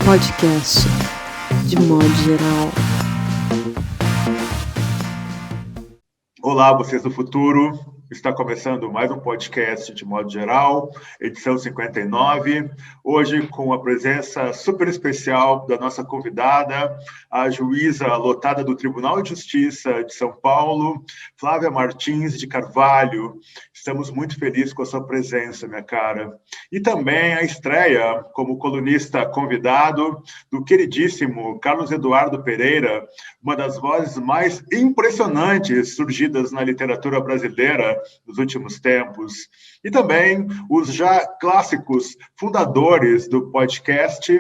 Podcast, de modo geral. Olá, vocês do futuro. Está começando mais um podcast de modo geral, edição 59. Hoje com a presença super especial da nossa convidada, a juíza lotada do Tribunal de Justiça de São Paulo, Flávia Martins de Carvalho. Estamos muito felizes com a sua presença, minha cara. E também a estreia como colunista convidado do queridíssimo Carlos Eduardo Pereira, uma das vozes mais impressionantes surgidas na literatura brasileira nos últimos tempos, e também os já clássicos fundadores do podcast,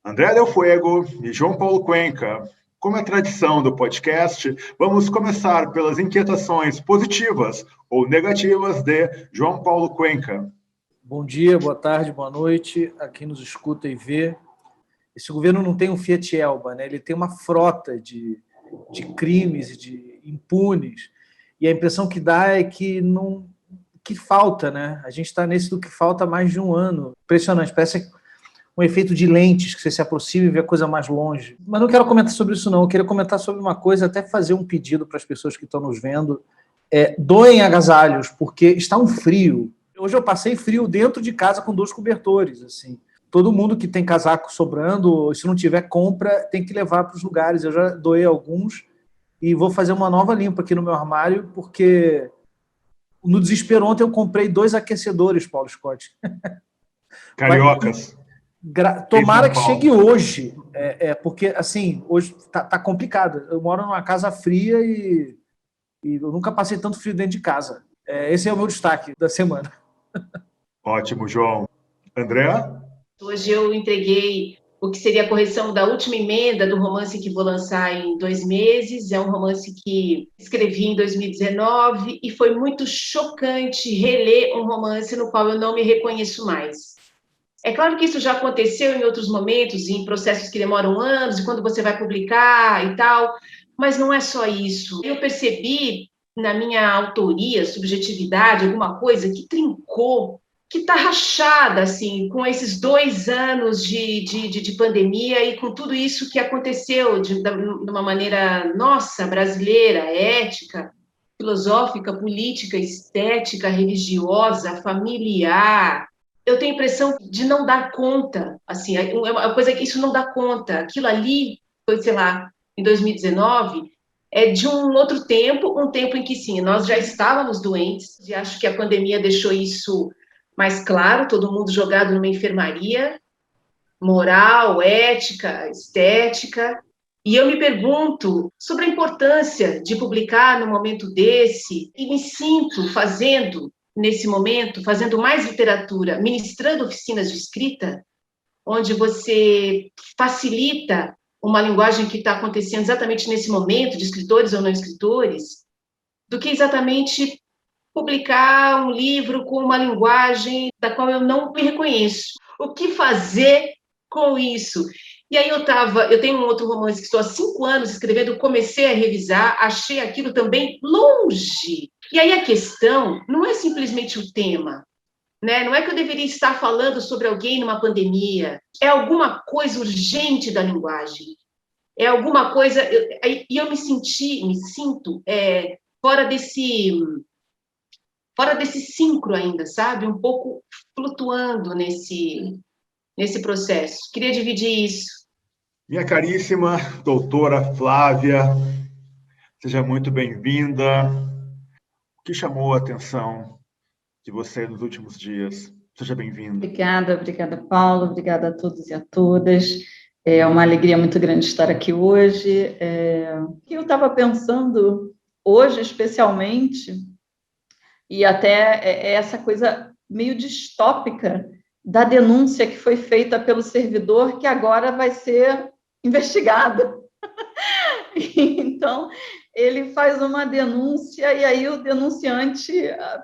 André Del Fuego e João Paulo Cuenca. Como é tradição do podcast, vamos começar pelas inquietações positivas ou negativas de João Paulo Cuenca. Bom dia, boa tarde, boa noite a quem nos escuta e vê. Esse governo não tem um Fiat Elba, né? Ele tem uma frota de crimes e de impunes. E a impressão que dá é que falta, né? A gente está nesse do que falta há mais de um ano. Impressionante, parece um efeito de lentes, que você se aproxima e vê a coisa mais longe. Mas não quero comentar sobre isso, não. Eu queria comentar sobre uma coisa, até fazer um pedido para as pessoas que estão nos vendo. Doem agasalhos, porque está um frio. Hoje eu passei frio dentro de casa com 2 cobertores, assim. Todo mundo que tem casaco sobrando, se não tiver compra, tem que levar para os lugares. Eu já doei alguns. E vou fazer uma nova limpa aqui no meu armário, porque no desespero ontem eu comprei 2 aquecedores, Paulo Scott. Cariocas. Tomara que chegue hoje, porque assim, hoje tá complicado. Eu moro numa casa fria e eu nunca passei tanto frio dentro de casa. Esse é o meu destaque da semana. Ótimo, João. André? Hoje eu entreguei o que seria a correção da última emenda do romance que vou lançar em 2 meses. É um romance que escrevi em 2019 e foi muito chocante reler um romance no qual eu não me reconheço mais. É claro que isso já aconteceu em outros momentos, em processos que demoram anos, e quando você vai publicar e tal, mas não é só isso. Eu percebi na minha autoria, subjetividade, alguma coisa que trincou, que está rachada, assim, com esses 2 anos de pandemia e com tudo isso que aconteceu de uma maneira, nossa, brasileira, ética, filosófica, política, estética, religiosa, familiar. Eu tenho a impressão de não dar conta, assim, é uma coisa que isso não dá conta. Aquilo ali foi, sei lá, em 2019, é de um outro tempo, um tempo em que, sim, nós já estávamos doentes, e acho que a pandemia deixou isso mais claro, todo mundo jogado numa enfermaria, moral, ética, estética. E eu me pergunto sobre a importância de publicar num momento desse, e me sinto nesse momento, fazendo mais literatura, ministrando oficinas de escrita, onde você facilita uma linguagem que está acontecendo exatamente nesse momento, de escritores ou não escritores, do que exatamente publicar um livro com uma linguagem da qual eu não me reconheço. O que fazer com isso? E aí eu tenho um outro romance que estou há 5 anos escrevendo, comecei a revisar, achei aquilo também longe. E aí a questão não é simplesmente o tema, né? Não é que eu deveria estar falando sobre alguém numa pandemia, é alguma coisa urgente da linguagem, é alguma coisa... E eu me sinto fora desse sincro ainda, sabe? Um pouco flutuando nesse processo. Queria dividir isso. Minha caríssima doutora Flávia, seja muito bem-vinda. O que chamou a atenção de você nos últimos dias? Seja bem-vinda. Obrigada, Paulo. Obrigada a todos e a todas. É uma alegria muito grande estar aqui hoje. O que eu estava pensando hoje, especialmente, e até essa coisa meio distópica da denúncia que foi feita pelo servidor, que agora vai ser investigado. Então, ele faz uma denúncia e aí o denunciante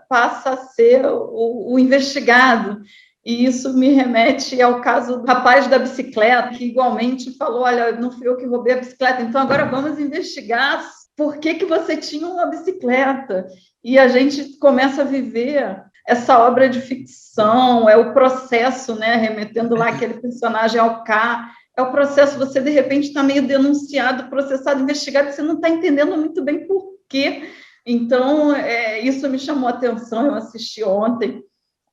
passa a ser o investigado. E isso me remete ao caso do rapaz da bicicleta, que igualmente falou, olha, não fui eu que roubei a bicicleta, então agora vamos investigar por que você tinha uma bicicleta. E a gente começa a viver essa obra de ficção, é o processo, né, remetendo lá aquele personagem ao K, é o processo, você de repente está meio denunciado, processado, investigado, você não está entendendo muito bem por quê. Então, isso me chamou a atenção, eu assisti ontem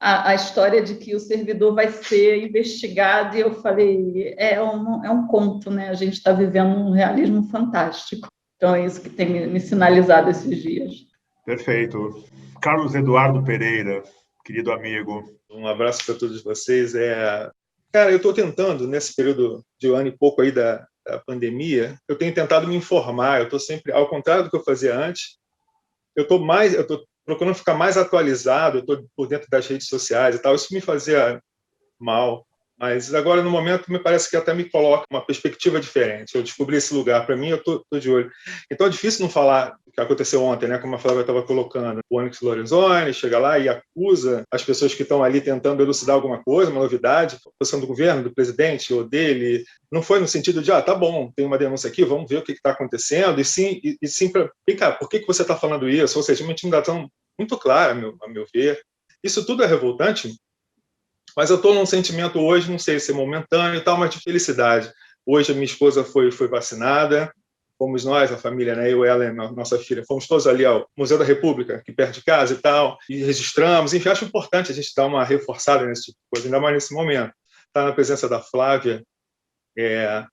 a história de que o servidor vai ser investigado, e eu falei, é um conto, né? A gente está vivendo um realismo fantástico. Então, é isso que tem me sinalizado esses dias. Perfeito. Carlos Eduardo Pereira, querido amigo. Um abraço para todos vocês. Cara, eu estou tentando, nesse período de um ano e pouco aí da pandemia, eu tenho tentado me informar, eu estou sempre, ao contrário do que eu fazia antes, eu estou procurando ficar mais atualizado, eu estou por dentro das redes sociais e tal, isso me fazia mal, mas agora, no momento, me parece que até me coloca uma perspectiva diferente. Eu descobri esse lugar, para mim, eu estou de olho. Então, é difícil não falar o que aconteceu ontem, né? Como a Flávia estava colocando. O Onyx Lorenzoni chega lá e acusa as pessoas que estão ali tentando elucidar alguma coisa, uma novidade, a posição do governo, do presidente ou dele. Não foi no sentido de, tá bom, tem uma denúncia aqui, vamos ver o que está acontecendo, e sim para explicar por que você está falando isso, ou seja, uma intimidação muito clara, a meu ver. Isso tudo é revoltante, mas eu estou num sentimento hoje, não sei se é momentâneo e tal, mas de felicidade. Hoje a minha esposa foi vacinada, fomos nós, a família, né, eu, ela e nossa filha, fomos todos ali ao Museu da República, aqui perto de casa e tal, e registramos. Enfim, acho importante a gente dar uma reforçada nesse tipo de coisa, ainda mais nesse momento. Estar na presença da Flávia, é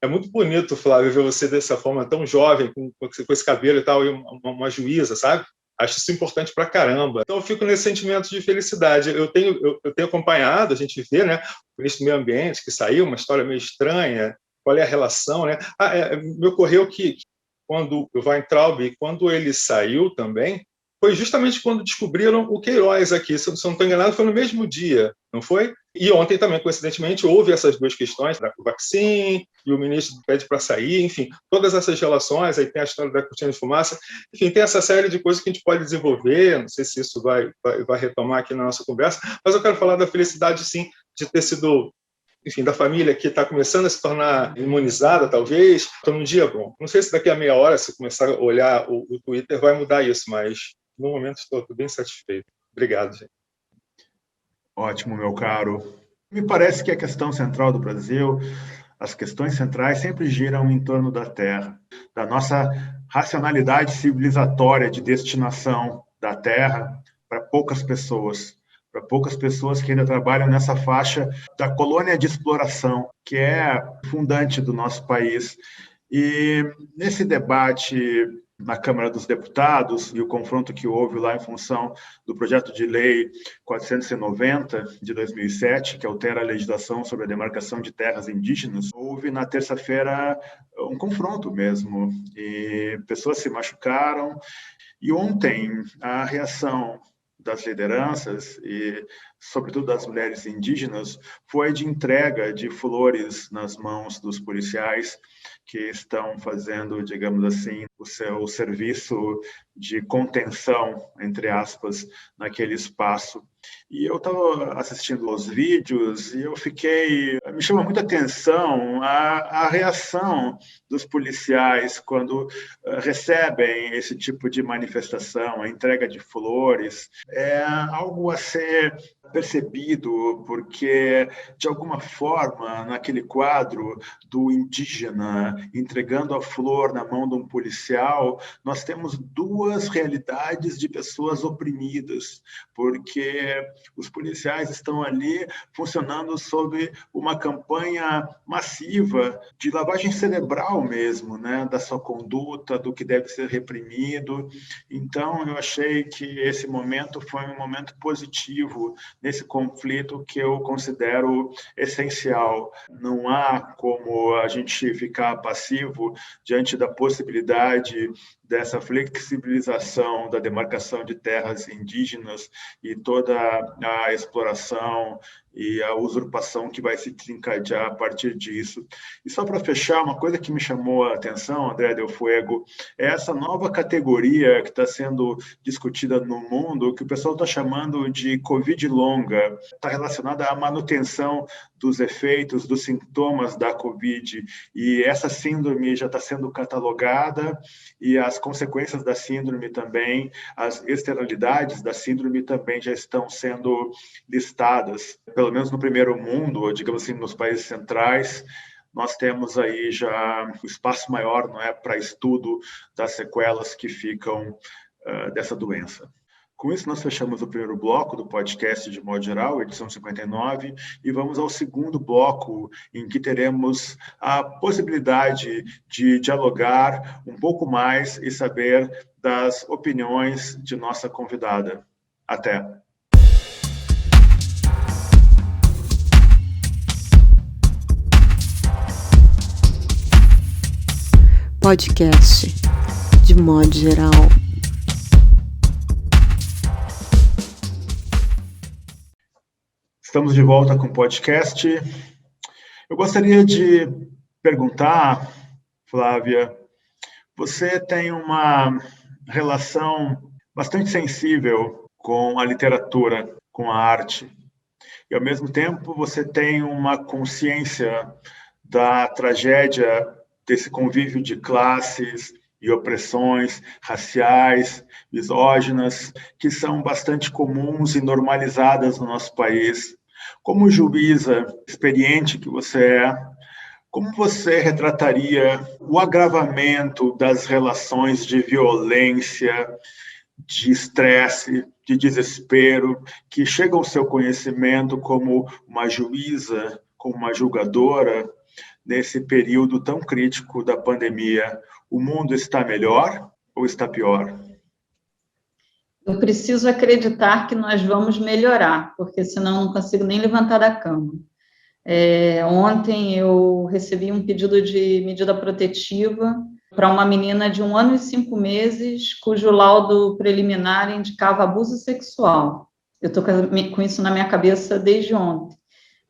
muito bonito, Flávia, ver você dessa forma tão jovem, com esse cabelo e tal, e uma juíza, sabe? Acho isso importante pra caramba. Então, eu fico nesse sentimento de felicidade. Eu tenho acompanhado, a gente vê, né, o ministro do Meio Ambiente, que saiu, uma história meio estranha, qual é a relação, né? Me ocorreu que, quando o Weintraub, quando ele saiu também, foi justamente quando descobriram o Queiroz aqui. Se eu não estou enganado, foi no mesmo dia, não foi? E ontem também, coincidentemente, houve essas duas questões, da Covaxin, e o ministro pede para sair, enfim, todas essas relações, aí tem a história da cortina de fumaça, enfim, tem essa série de coisas que a gente pode desenvolver, não sei se isso vai retomar aqui na nossa conversa, mas eu quero falar da felicidade, sim, de ter sido, enfim, da família que está começando a se tornar imunizada, talvez, estou num dia bom. Não sei se daqui a meia hora, se começar a olhar o Twitter, vai mudar isso, mas no momento estou bem satisfeito. Obrigado, gente. Ótimo, meu caro. Me parece que a questão central do Brasil, as questões centrais sempre giram em torno da terra, da nossa racionalidade civilizatória de destinação da terra para poucas pessoas que ainda trabalham nessa faixa da colônia de exploração, que é fundante do nosso país. E nesse debate na Câmara dos Deputados e o confronto que houve lá em função do projeto de lei 490 de 2007, que altera a legislação sobre a demarcação de terras indígenas, houve na terça-feira um confronto mesmo, e pessoas se machucaram. E ontem a reação das lideranças e, sobretudo, das mulheres indígenas, foi de entrega de flores nas mãos dos policiais que estão fazendo, digamos assim, o seu serviço de contenção, entre aspas, naquele espaço. E eu estava assistindo aos vídeos e me chama muita atenção a reação dos policiais quando recebem esse tipo de manifestação, a entrega de flores. É algo a ser percebido, porque, de alguma forma, naquele quadro do indígena entregando a flor na mão de um policial, nós temos duas realidades de pessoas oprimidas, porque os policiais estão ali funcionando sob uma campanha massiva de lavagem cerebral mesmo, né, da sua conduta, do que deve ser reprimido. Então, eu achei que esse momento foi um momento positivo nesse conflito que eu considero essencial. Não há como a gente ficar passivo diante da possibilidade dessa flexibilização da demarcação de terras indígenas e toda a exploração e a usurpação que vai se desencadear a partir disso. E só para fechar, uma coisa que me chamou a atenção, André Del Fuego, é essa nova categoria que está sendo discutida no mundo, que o pessoal está chamando de Covid longa, está relacionada à manutenção dos efeitos, dos sintomas da Covid, e essa síndrome já está sendo catalogada, e as as consequências da síndrome também, as externalidades da síndrome também já estão sendo listadas, pelo menos no primeiro mundo, ou digamos assim, nos países centrais. Nós temos aí já um espaço maior, não é, para estudo das sequelas que ficam dessa doença. Com isso, nós fechamos o primeiro bloco do podcast de modo geral, edição 59, e vamos ao segundo bloco, em que teremos a possibilidade de dialogar um pouco mais e saber das opiniões de nossa convidada. Até! Podcast de modo geral. Estamos de volta com o podcast. Eu gostaria de perguntar, Flávia, você tem uma relação bastante sensível com a literatura, com a arte, e ao mesmo tempo você tem uma consciência da tragédia desse convívio de classes e opressões raciais, misóginas, que são bastante comuns e normalizadas no nosso país. Como juíza experiente que você é, como você retrataria o agravamento das relações de violência, de estresse, de desespero, que chega ao seu conhecimento como uma juíza, como uma julgadora, nesse período tão crítico da pandemia? O mundo está melhor ou está pior? Eu preciso acreditar que nós vamos melhorar, porque senão eu não consigo nem levantar da cama. Ontem eu recebi um pedido de medida protetiva para uma menina de 1 ano e 5 meses, cujo laudo preliminar indicava abuso sexual. Eu estou com isso na minha cabeça desde ontem.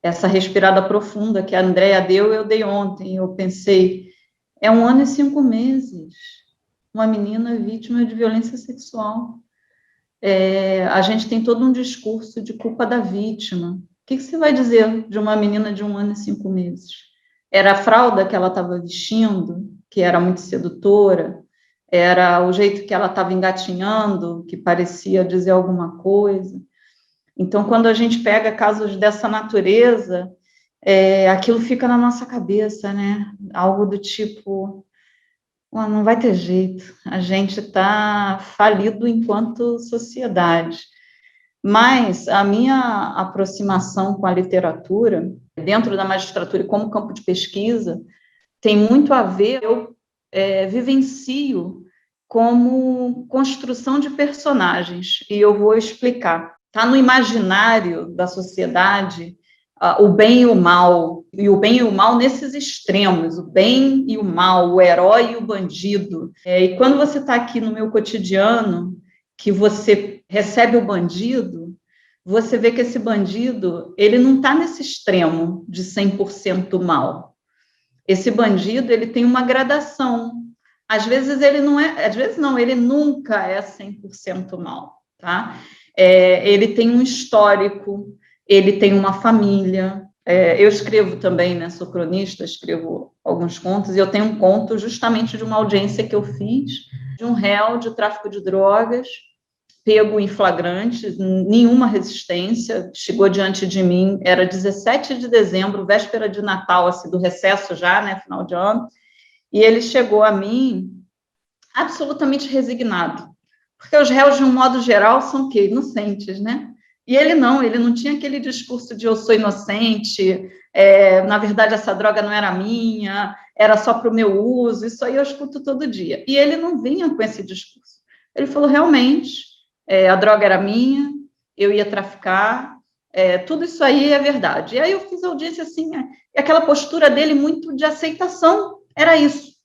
Essa respirada profunda que a Andréia deu, eu dei ontem. Eu pensei, 1 ano e 5 meses, uma menina vítima de violência sexual. A gente tem todo um discurso de culpa da vítima. O que você vai dizer de uma menina de 1 ano e 5 meses? Era a fralda que ela estava vestindo, que era muito sedutora? Era o jeito que ela estava engatinhando, que parecia dizer alguma coisa? Então, quando a gente pega casos dessa natureza, aquilo fica na nossa cabeça, né? Algo do tipo, não vai ter jeito, a gente está falido enquanto sociedade. Mas a minha aproximação com a literatura, dentro da magistratura e como campo de pesquisa, tem muito a ver, eu vivencio como construção de personagens, e eu vou explicar. Está no imaginário da sociedade o bem e o mal nesses extremos, o bem e o mal, o herói e o bandido. E quando você está aqui no meu cotidiano, que você recebe o bandido, você vê que esse bandido, ele não está nesse extremo de 100% mal. Esse bandido, ele tem uma gradação. Às vezes ele não é, às vezes não, ele nunca é 100% mal, tá? Ele tem um histórico, ele tem uma família. Eu escrevo também, né, sou cronista, escrevo alguns contos, e eu tenho um conto justamente de uma audiência que eu fiz, de um réu de tráfico de drogas, pego em flagrante, nenhuma resistência, chegou diante de mim, era 17 de dezembro, véspera de Natal, assim, do recesso já, né, final de ano, e ele chegou a mim absolutamente resignado, porque os réus, de um modo geral, são o quê? Inocentes, né? E ele não tinha aquele discurso de eu sou inocente, na verdade essa droga não era minha, era só para o meu uso, isso aí eu escuto todo dia. E ele não vinha com esse discurso. Ele falou, realmente, a droga era minha, eu ia traficar, tudo isso aí é verdade. E aí eu fiz a audiência assim, e aquela postura dele muito de aceitação, era isso.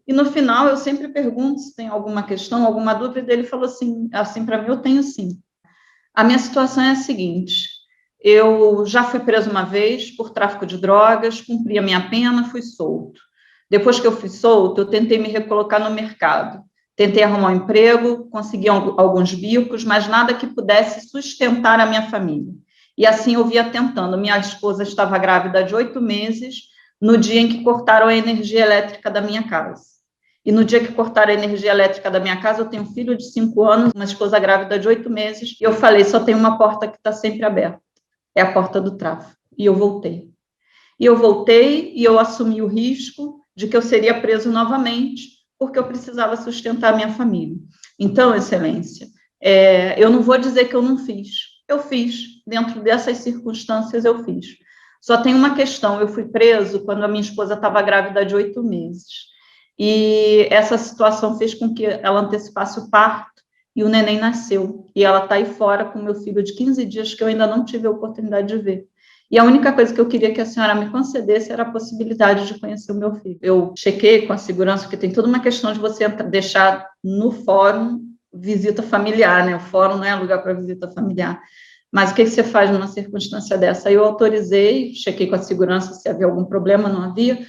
E no final eu sempre pergunto se tem alguma questão, alguma dúvida, e ele falou assim para mim, eu tenho sim. A minha situação é a seguinte, eu já fui preso uma vez por tráfico de drogas, cumpri a minha pena, fui solto. Depois que eu fui solto, eu tentei me recolocar no mercado. Tentei arrumar um emprego, consegui alguns bicos, mas nada que pudesse sustentar a minha família. E assim eu via tentando. Minha esposa estava grávida de 8 meses, no dia em que cortaram a energia elétrica da minha casa. e no dia que cortaram a energia elétrica da minha casa, eu tenho um filho de 5 anos, uma esposa grávida de 8 meses, e eu falei, só tem uma porta que está sempre aberta, é a porta do tráfico. E eu voltei. E eu assumi o risco de que eu seria preso novamente, porque eu precisava sustentar a minha família. Então, Excelência, eu não vou dizer que eu não fiz. Eu fiz. Dentro dessas circunstâncias, eu fiz. Só tem uma questão, eu fui preso quando a minha esposa estava grávida de 8 meses. E essa situação fez com que ela antecipasse o parto, e o neném nasceu. E ela está aí fora com meu filho de 15 dias, que eu ainda não tive a oportunidade de ver. E a única coisa que eu queria que a senhora me concedesse era a possibilidade de conhecer o meu filho. Eu chequei com a segurança, porque tem toda uma questão de você deixar no fórum visita familiar, né? O fórum não é lugar para visita familiar. Mas o que você faz numa circunstância dessa? Aí eu autorizei, chequei com a segurança se havia algum problema, não havia,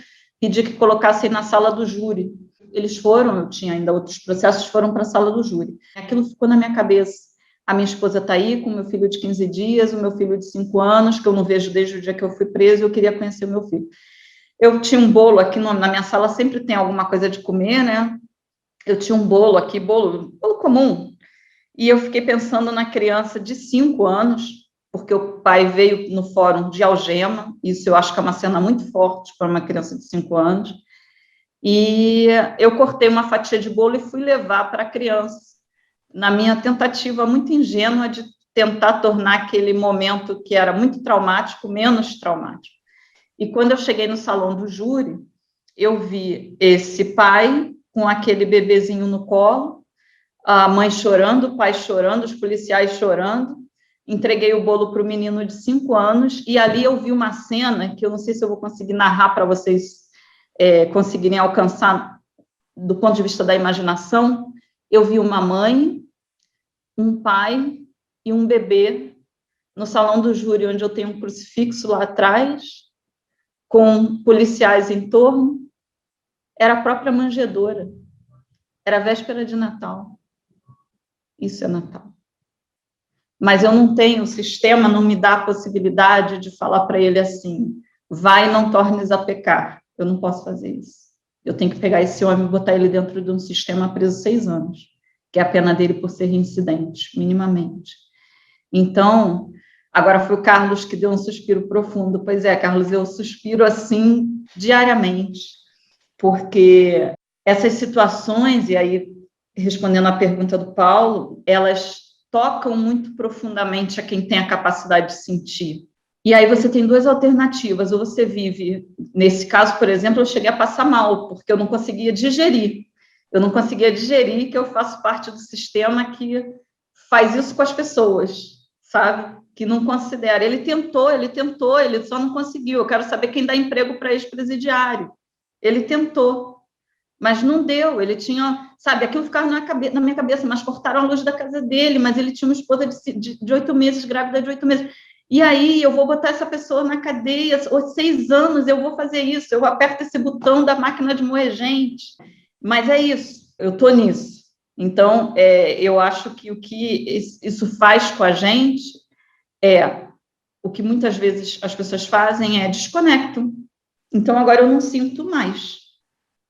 pedi que colocassem na sala do júri. Eles foram, eu tinha ainda outros processos, foram para a sala do júri. Aquilo ficou na minha cabeça. A minha esposa está aí com o meu filho de 15 dias, o meu filho de 5 anos, que eu não vejo desde o dia que eu fui preso, eu queria conhecer o meu filho. Eu tinha um bolo aqui, na minha sala sempre tem alguma coisa de comer, né? Eu tinha um bolo aqui, bolo comum, e eu fiquei pensando na criança de 5 anos, porque o pai veio no fórum de algema, isso eu acho que é uma cena muito forte para uma criança de 5 anos, e eu cortei uma fatia de bolo e fui levar para a criança, na minha tentativa muito ingênua de tentar tornar aquele momento que era muito traumático, menos traumático. E quando eu cheguei no salão do júri, eu vi esse pai com aquele bebezinho no colo, a mãe chorando, o pai chorando, os policiais chorando, entreguei o bolo para o menino de 5 anos, e ali eu vi uma cena que eu não sei se eu vou conseguir narrar para vocês conseguirem alcançar do ponto de vista da imaginação. Eu vi uma mãe, um pai e um bebê no salão do júri, onde eu tenho um crucifixo lá atrás, com policiais em torno. Era a própria manjedoura. Era a véspera de Natal. Isso é Natal. Mas eu não tenho, o sistema não me dá a possibilidade de falar para ele assim, vai e não tornes a pecar. Eu não posso fazer isso. Eu tenho que pegar esse homem e botar ele dentro de um sistema preso 6 anos, que é a pena dele por ser reincidente, minimamente. Então, agora foi o Carlos que deu um suspiro profundo. Pois é, Carlos, eu suspiro assim diariamente, porque essas situações, e aí, respondendo à pergunta do Paulo, elas tocam muito profundamente a quem tem a capacidade de sentir. E aí você tem 2 alternativas, ou você vive, nesse caso, por exemplo, eu cheguei a passar mal, porque eu não conseguia digerir. Eu não conseguia digerir que eu faço parte do sistema que faz isso com as pessoas, sabe? Que não considera. Ele tentou, ele só não conseguiu. Eu quero saber quem dá emprego para ex-presidiário. Ele tentou, mas não deu. Ele tinha, sabe, aquilo ficava na minha cabeça, mas cortaram a luz da casa dele, mas ele tinha uma esposa de 8 meses, grávida de 8 meses. E aí eu vou botar essa pessoa na cadeia, ou 6 anos eu vou fazer isso, eu aperto esse botão da máquina de moer gente. Mas é isso, eu estou nisso. Então, eu acho que o que isso faz com a gente o que muitas vezes as pessoas fazem é desconectam. Então, agora eu não sinto mais.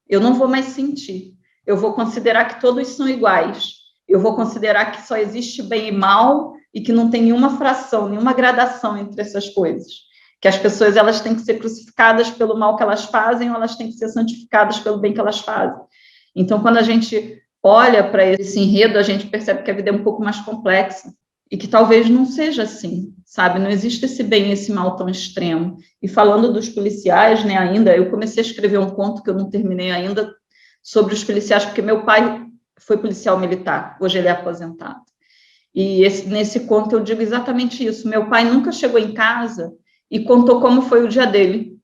Eu não vou mais sentir. Eu vou considerar que todos são iguais. Eu vou considerar que só existe bem e mal e que não tem nenhuma fração, nenhuma gradação entre essas coisas. Que as pessoas elas têm que ser crucificadas pelo mal que elas fazem ou elas têm que ser santificadas pelo bem que elas fazem. Então, quando a gente olha para esse enredo, a gente percebe que a vida é um pouco mais complexa e que talvez não seja assim, sabe? Não existe esse bem e esse mal tão extremo. E falando dos policiais, né, ainda, eu comecei a escrever um conto que eu não terminei ainda sobre os policiais, porque meu pai foi policial militar, hoje ele é aposentado. E nesse conto eu digo exatamente isso. Meu pai nunca chegou em casa e contou como foi o dia dele.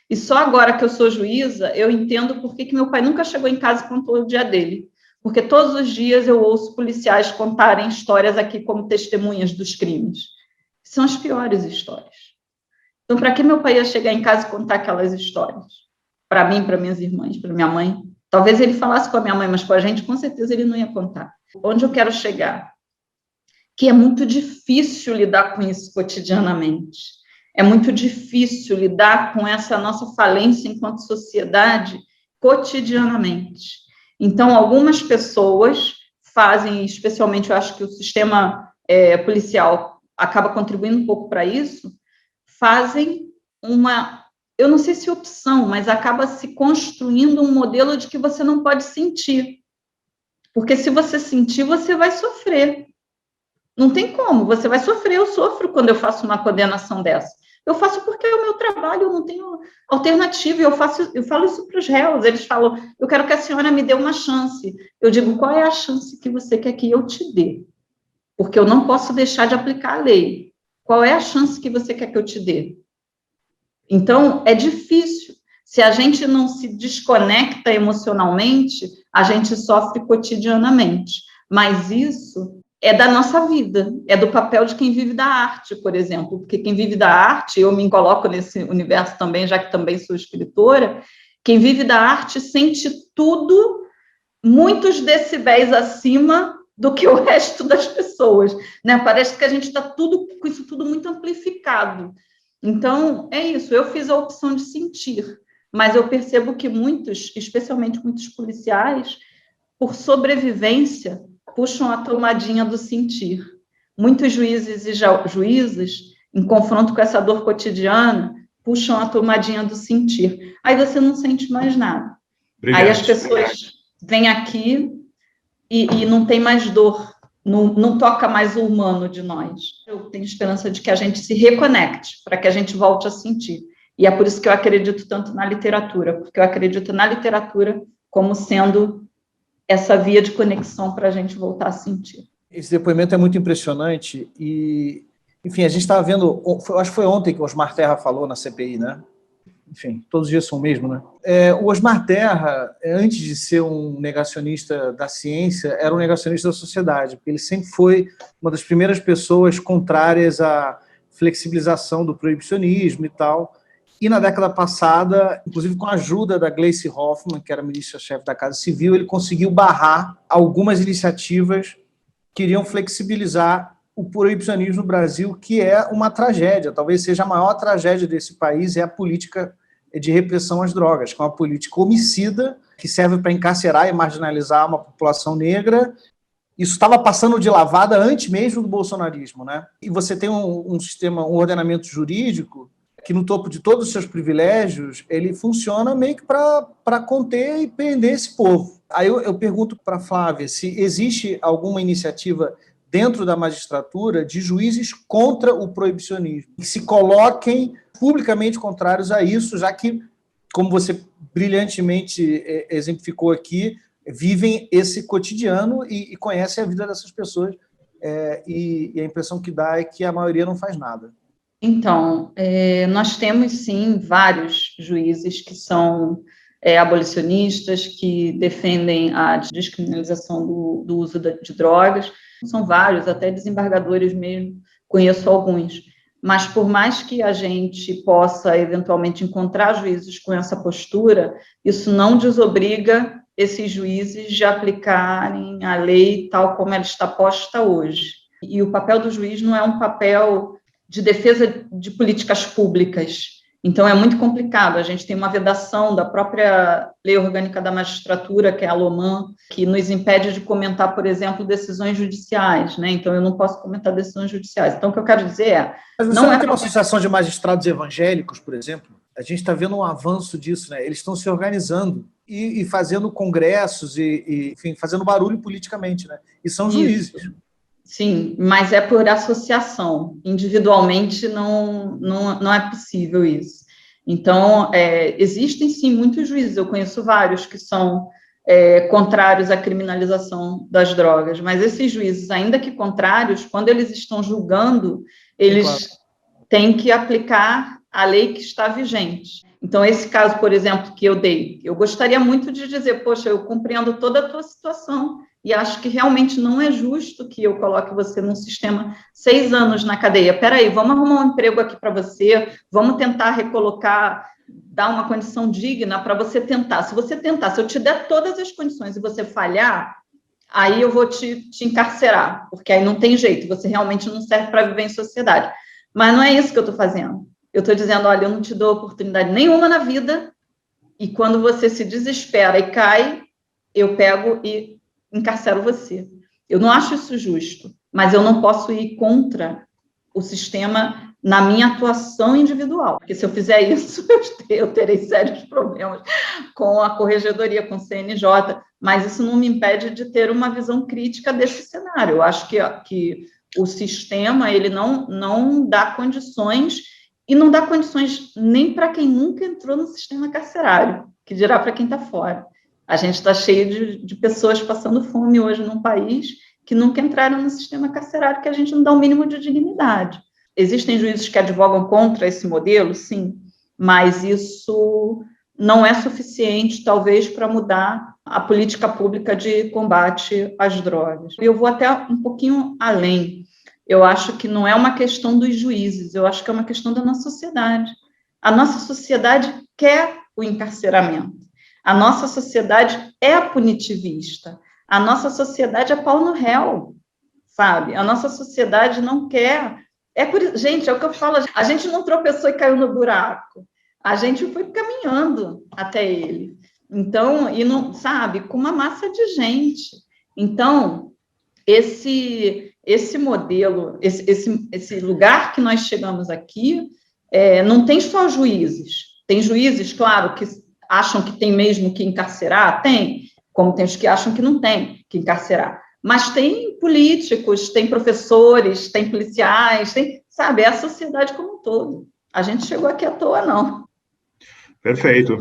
E só agora que eu sou juíza, eu entendo por que meu pai nunca chegou em casa e contou o dia dele. Porque todos os dias eu ouço policiais contarem histórias aqui como testemunhas dos crimes. São as piores histórias. Então, para que meu pai ia chegar em casa e contar aquelas histórias? Para mim, para minhas irmãs, para minha mãe? Talvez ele falasse com a minha mãe, mas com a gente, com certeza, ele não ia contar. Onde eu quero chegar? Que é muito difícil lidar com isso cotidianamente. É muito difícil lidar com essa nossa falência enquanto sociedade cotidianamente. Então, algumas pessoas fazem, especialmente, eu acho que o sistema policial acaba contribuindo um pouco para isso, fazem eu não sei se opção, mas acaba se construindo um modelo de que você não pode sentir. Porque se você sentir, você vai sofrer. Não tem como, você vai sofrer. Eu sofro quando eu faço uma condenação dessa. Eu faço porque é o meu trabalho, eu não tenho alternativa. Eu falo isso para os réus. Eles falam, eu quero que a senhora me dê uma chance. Eu digo, qual é a chance que você quer que eu te dê? Porque eu não posso deixar de aplicar a lei. Qual é a chance que você quer que eu te dê? Então, é difícil. Se a gente não se desconecta emocionalmente, a gente sofre cotidianamente. Mas isso é da nossa vida, é do papel de quem vive da arte, por exemplo. Porque quem vive da arte, eu me coloco nesse universo também, já que também sou escritora, quem vive da arte sente tudo muitos decibéis acima do que o resto das pessoas, né? Parece que a gente está com isso tudo muito amplificado. Então, é isso, eu fiz a opção de sentir, mas eu percebo que muitos, especialmente muitos policiais, por sobrevivência, puxam a tomadinha do sentir. Muitos juízes e juízes, em confronto com essa dor cotidiana, puxam a tomadinha do sentir. Aí você não sente mais nada. Obrigado. Aí as pessoas vêm aqui e não tem mais dor, não toca mais o humano de nós. Eu tenho esperança de que a gente se reconecte, para que a gente volte a sentir. E é por isso que eu acredito tanto na literatura, porque eu acredito na literatura como sendo essa via de conexão para a gente voltar a sentir. Esse depoimento é muito impressionante e, enfim, a gente estava vendo, acho que foi ontem que o Osmar Terra falou na CPI, né? Enfim, todos os dias são o mesmo, né? O Osmar Terra, antes de ser um negacionista da ciência, era um negacionista da sociedade, porque ele sempre foi uma das primeiras pessoas contrárias à flexibilização do proibicionismo e tal. E na década passada, inclusive com a ajuda da Gleice Hoffmann, que era ministra-chefe da Casa Civil, ele conseguiu barrar algumas iniciativas que iriam flexibilizar o proibicionismo no Brasil, que é uma tragédia, talvez seja a maior tragédia desse país, é a política de repressão às drogas, que é uma política homicida, que serve para encarcerar e marginalizar uma população negra. Isso estava passando de lavada antes mesmo do bolsonarismo, né? E você tem um sistema, um ordenamento jurídico que, no topo de todos os seus privilégios, ele funciona meio que para conter e prender esse povo. Aí eu pergunto para a Flávia se existe alguma iniciativa dentro da magistratura de juízes contra o proibicionismo, que se coloquem publicamente contrários a isso, já que, como você brilhantemente exemplificou aqui, vivem esse cotidiano e conhecem a vida dessas pessoas, e a impressão que dá é que a maioria não faz nada. Então, nós temos, sim, vários juízes que são abolicionistas, que defendem a descriminalização do uso de drogas. São vários, até desembargadores mesmo, conheço alguns. Mas, por mais que a gente possa, eventualmente, encontrar juízes com essa postura, isso não desobriga esses juízes de aplicarem a lei tal como ela está posta hoje. E o papel do juiz não é um papel de defesa de políticas públicas. Então, é muito complicado. A gente tem uma vedação da própria Lei Orgânica da Magistratura, que é a LOMAN, que nos impede de comentar, por exemplo, decisões judiciais, né? Então, eu não posso comentar decisões judiciais. Então, o que eu quero dizer é... Mas você não tem uma associação de magistrados evangélicos, por exemplo? A gente está vendo um avanço disso, né? Eles estão se organizando e fazendo congressos e, enfim, fazendo barulho politicamente, né? E são juízes. Isso. Sim, mas é por associação. Individualmente não é possível isso. Então, existem sim muitos juízes, eu conheço vários que são contrários à criminalização das drogas, mas esses juízes, ainda que contrários, quando eles estão julgando, eles têm que aplicar a lei que está vigente. Então, esse caso, por exemplo, que eu dei, eu gostaria muito de dizer, poxa, eu compreendo toda a tua situação, e acho que realmente não é justo que eu coloque você num sistema 6 anos na cadeia. Peraí, vamos arrumar um emprego aqui para você, vamos tentar recolocar, dar uma condição digna para você tentar. Se você tentar, se eu te der todas as condições e você falhar, aí eu vou te encarcerar, porque aí não tem jeito, você realmente não serve para viver em sociedade. Mas não é isso que eu estou fazendo. Eu estou dizendo, olha, eu não te dou oportunidade nenhuma na vida, e quando você se desespera e cai, eu pego e encarcero você. Eu não acho isso justo, mas eu não posso ir contra o sistema na minha atuação individual, porque se eu fizer isso, eu terei sérios problemas com a corregedoria, com o CNJ, mas isso não me impede de ter uma visão crítica desse cenário. Eu acho que o sistema ele não dá condições, e não dá condições nem para quem nunca entrou no sistema carcerário, que dirá para quem está fora. A gente está cheio de pessoas passando fome hoje num país que nunca entraram no sistema carcerário, que a gente não dá o mínimo de dignidade. Existem juízes que advogam contra esse modelo, sim, mas isso não é suficiente, talvez, para mudar a política pública de combate às drogas. Eu vou até um pouquinho além. Eu acho que não é uma questão dos juízes, eu acho que é uma questão da nossa sociedade. A nossa sociedade quer o encarceramento. A nossa sociedade é punitivista. A nossa sociedade é pau no réu, sabe? A nossa sociedade não quer... Gente, é o que eu falo, a gente não tropeçou e caiu no buraco. A gente foi caminhando até ele. Então, e não, sabe, com uma massa de gente. Então, esse modelo, esse lugar que nós chegamos aqui, não tem só juízes. Tem juízes, claro, que acham que tem mesmo que encarcerar, tem, como tem os que acham que não tem que encarcerar. Mas tem políticos, tem professores, tem policiais, sabe, é a sociedade como um todo. A gente chegou aqui à toa, não. Perfeito.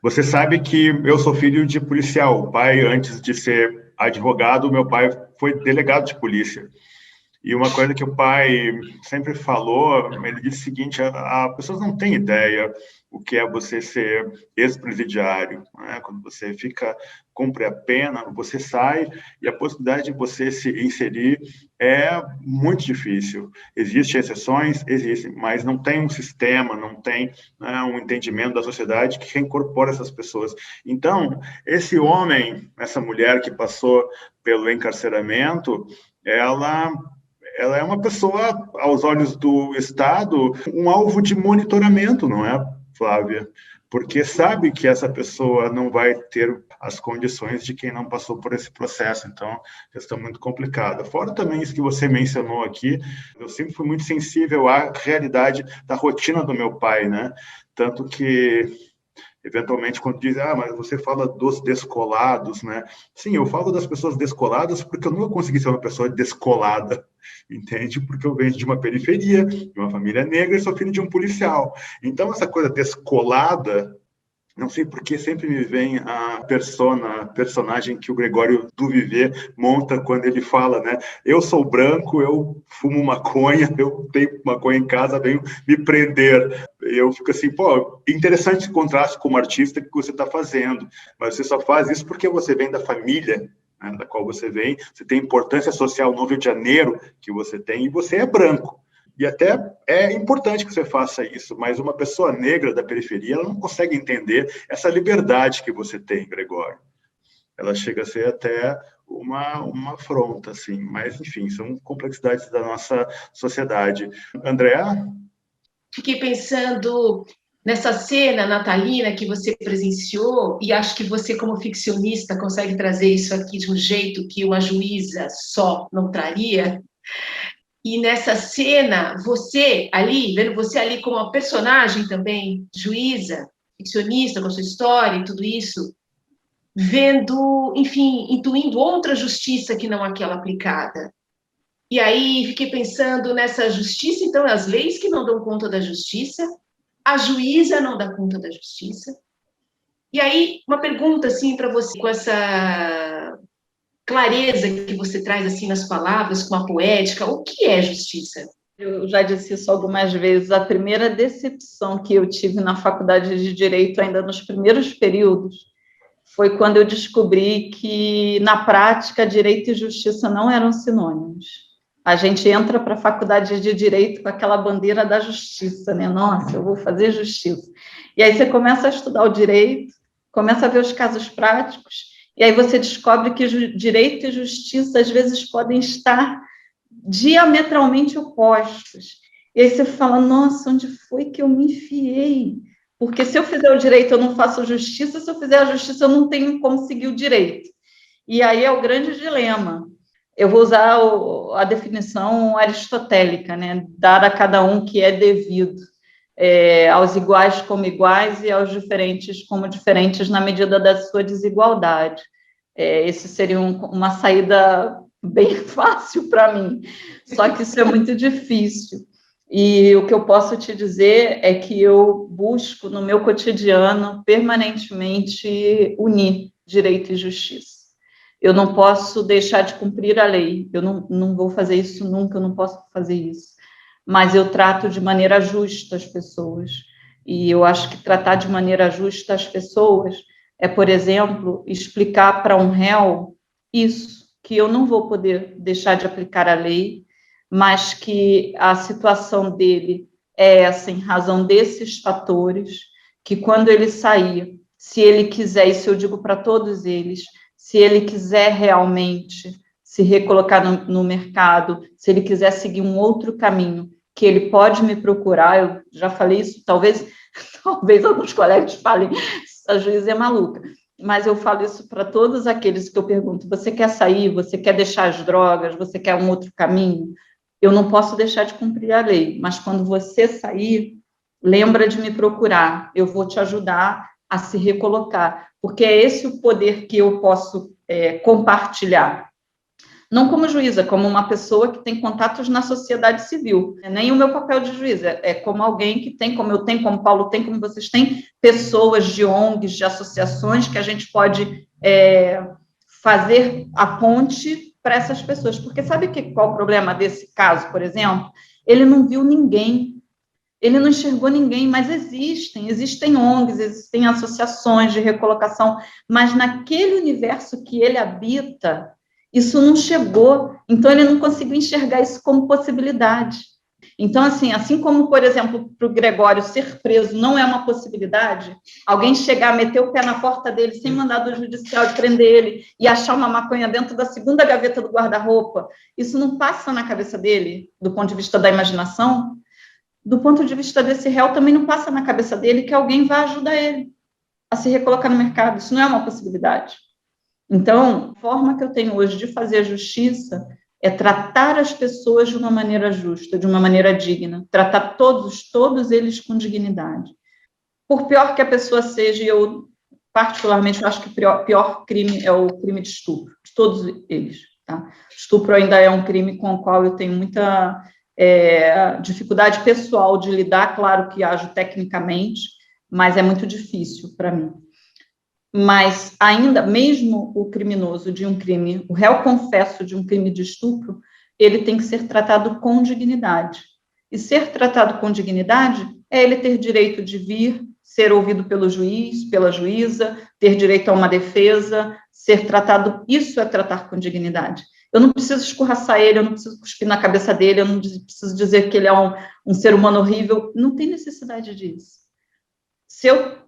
Você sabe que eu sou filho de policial. O pai, antes de ser advogado, meu pai foi delegado de polícia. E uma coisa que o pai sempre falou, ele disse o seguinte, as pessoas não têm ideia o que é você ser ex-presidiário, né? Quando você cumpre a pena, você sai e a possibilidade de você se inserir é muito difícil. Existem exceções, existem, mas não tem um sistema, não tem, né, um entendimento da sociedade que reincorpora essas pessoas. Então, esse homem, essa mulher que passou pelo encarceramento, ela é uma pessoa, aos olhos do Estado, um alvo de monitoramento, não é, Flávia? Porque sabe que essa pessoa não vai ter as condições de quem não passou por esse processo. Então, questão muito complicada. Fora também isso que você mencionou aqui, eu sempre fui muito sensível à realidade da rotina do meu pai, né? Tanto que, eventualmente, quando dizem, mas você fala dos descolados, né? Sim, eu falo das pessoas descoladas porque eu nunca consegui ser uma pessoa descolada, entende? Porque eu venho de uma periferia, de uma família negra e sou filho de um policial. Então, essa coisa descolada, não sei por que sempre me vem a personagem que o Gregório Duvivier monta quando ele fala, né? Eu sou branco, eu fumo maconha, eu tenho maconha em casa, venho me prender. Eu fico assim, interessante esse contraste como artista que você está fazendo, mas você só faz isso porque você vem da família, né, da qual você vem, você tem importância social no Rio de Janeiro que você tem, e você é branco. E até é importante que você faça isso, mas uma pessoa negra da periferia, ela não consegue entender essa liberdade que você tem, Gregório. Ela chega a ser até uma afronta, assim, mas, enfim, são complexidades da nossa sociedade. Andréa? Fiquei pensando nessa cena natalina que você presenciou, e acho que você, como ficcionista, consegue trazer isso aqui de um jeito que uma juíza só não traria. E nessa cena, vendo você ali como uma personagem também, juíza, ficcionista, com a sua história e tudo isso, vendo, enfim, intuindo outra justiça que não aquela aplicada. E aí fiquei pensando nessa justiça, então, as leis que não dão conta da justiça, a juíza não dá conta da justiça. E aí, uma pergunta, assim, para você, com essa clareza que você traz assim nas palavras, com a poética, o que é justiça? Eu já disse isso algumas vezes, a primeira decepção que eu tive na faculdade de Direito, ainda nos primeiros períodos, foi quando eu descobri que, na prática, direito e justiça não eram sinônimos. A gente entra para a faculdade de Direito com aquela bandeira da justiça, né? Nossa, eu vou fazer justiça. E aí você começa a estudar o direito, começa a ver os casos práticos, e aí você descobre que direito e justiça, às vezes, podem estar diametralmente opostos. E aí você fala, nossa, onde foi que eu me enfiei? Porque se eu fizer o direito, eu não faço justiça, se eu fizer a justiça, eu não tenho como seguir o direito. E aí é o grande dilema. Eu vou usar a definição aristotélica, né? Dar a cada um que é devido, aos iguais como iguais e aos diferentes como diferentes na medida da sua desigualdade. Esse seria uma saída bem fácil para mim, só que isso é muito difícil. E o que eu posso te dizer é que eu busco, no meu cotidiano, permanentemente unir direito e justiça. Eu não posso deixar de cumprir a lei, eu não vou fazer isso nunca, eu não posso fazer isso. Mas eu trato de maneira justa as pessoas. E eu acho que tratar de maneira justa as pessoas é, por exemplo, explicar para um réu isso, que eu não vou poder deixar de aplicar a lei, mas que a situação dele é essa em razão desses fatores, que quando ele sair, se ele quiser, isso eu digo para todos eles, se ele quiser realmente se recolocar no mercado, se ele quiser seguir um outro caminho, que ele pode me procurar, eu já falei isso, talvez alguns colegas falem, a juíza é maluca, mas eu falo isso para todos aqueles que eu pergunto, você quer sair, você quer deixar as drogas, você quer um outro caminho? Eu não posso deixar de cumprir a lei, mas quando você sair, lembra de me procurar, eu vou te ajudar a se recolocar, porque é esse o poder que eu posso compartilhar. Não como juíza, como uma pessoa que tem contatos na sociedade civil. Nem o meu papel de juíza, é como alguém que tem, como eu tenho, como Paulo tem, como vocês têm, pessoas de ONGs, de associações, que a gente pode fazer a ponte para essas pessoas. Porque sabe qual o problema desse caso, por exemplo? Ele não viu ninguém, ele não enxergou ninguém, mas existem ONGs, existem associações de recolocação, mas naquele universo que ele habita, isso não chegou, então ele não conseguiu enxergar isso como possibilidade. Então, assim como, por exemplo, para o Gregório ser preso não é uma possibilidade, alguém chegar, meter o pé na porta dele sem mandado judicial de prender ele e achar uma maconha dentro da segunda gaveta do guarda-roupa, isso não passa na cabeça dele, do ponto de vista da imaginação, do ponto de vista desse réu também não passa na cabeça dele que alguém vai ajudar ele a se recolocar no mercado, isso não é uma possibilidade. Então, a forma que eu tenho hoje de fazer a justiça é tratar as pessoas de uma maneira justa, de uma maneira digna, tratar todos eles com dignidade. Por pior que a pessoa seja, eu particularmente acho que o pior crime é o crime de estupro, de todos eles. Tá? Estupro ainda é um crime com o qual eu tenho muita dificuldade pessoal de lidar, claro que ajo tecnicamente, mas é muito difícil para mim. Mas ainda, mesmo o criminoso de um crime, o réu confesso de um crime de estupro, ele tem que ser tratado com dignidade. E ser tratado com dignidade é ele ter direito de vir, ser ouvido pelo juiz, pela juíza, ter direito a uma defesa, ser tratado, isso é tratar com dignidade. Eu não preciso escorraçar ele, eu não preciso cuspir na cabeça dele, eu não preciso dizer que ele é um ser humano horrível, não tem necessidade disso. Se eu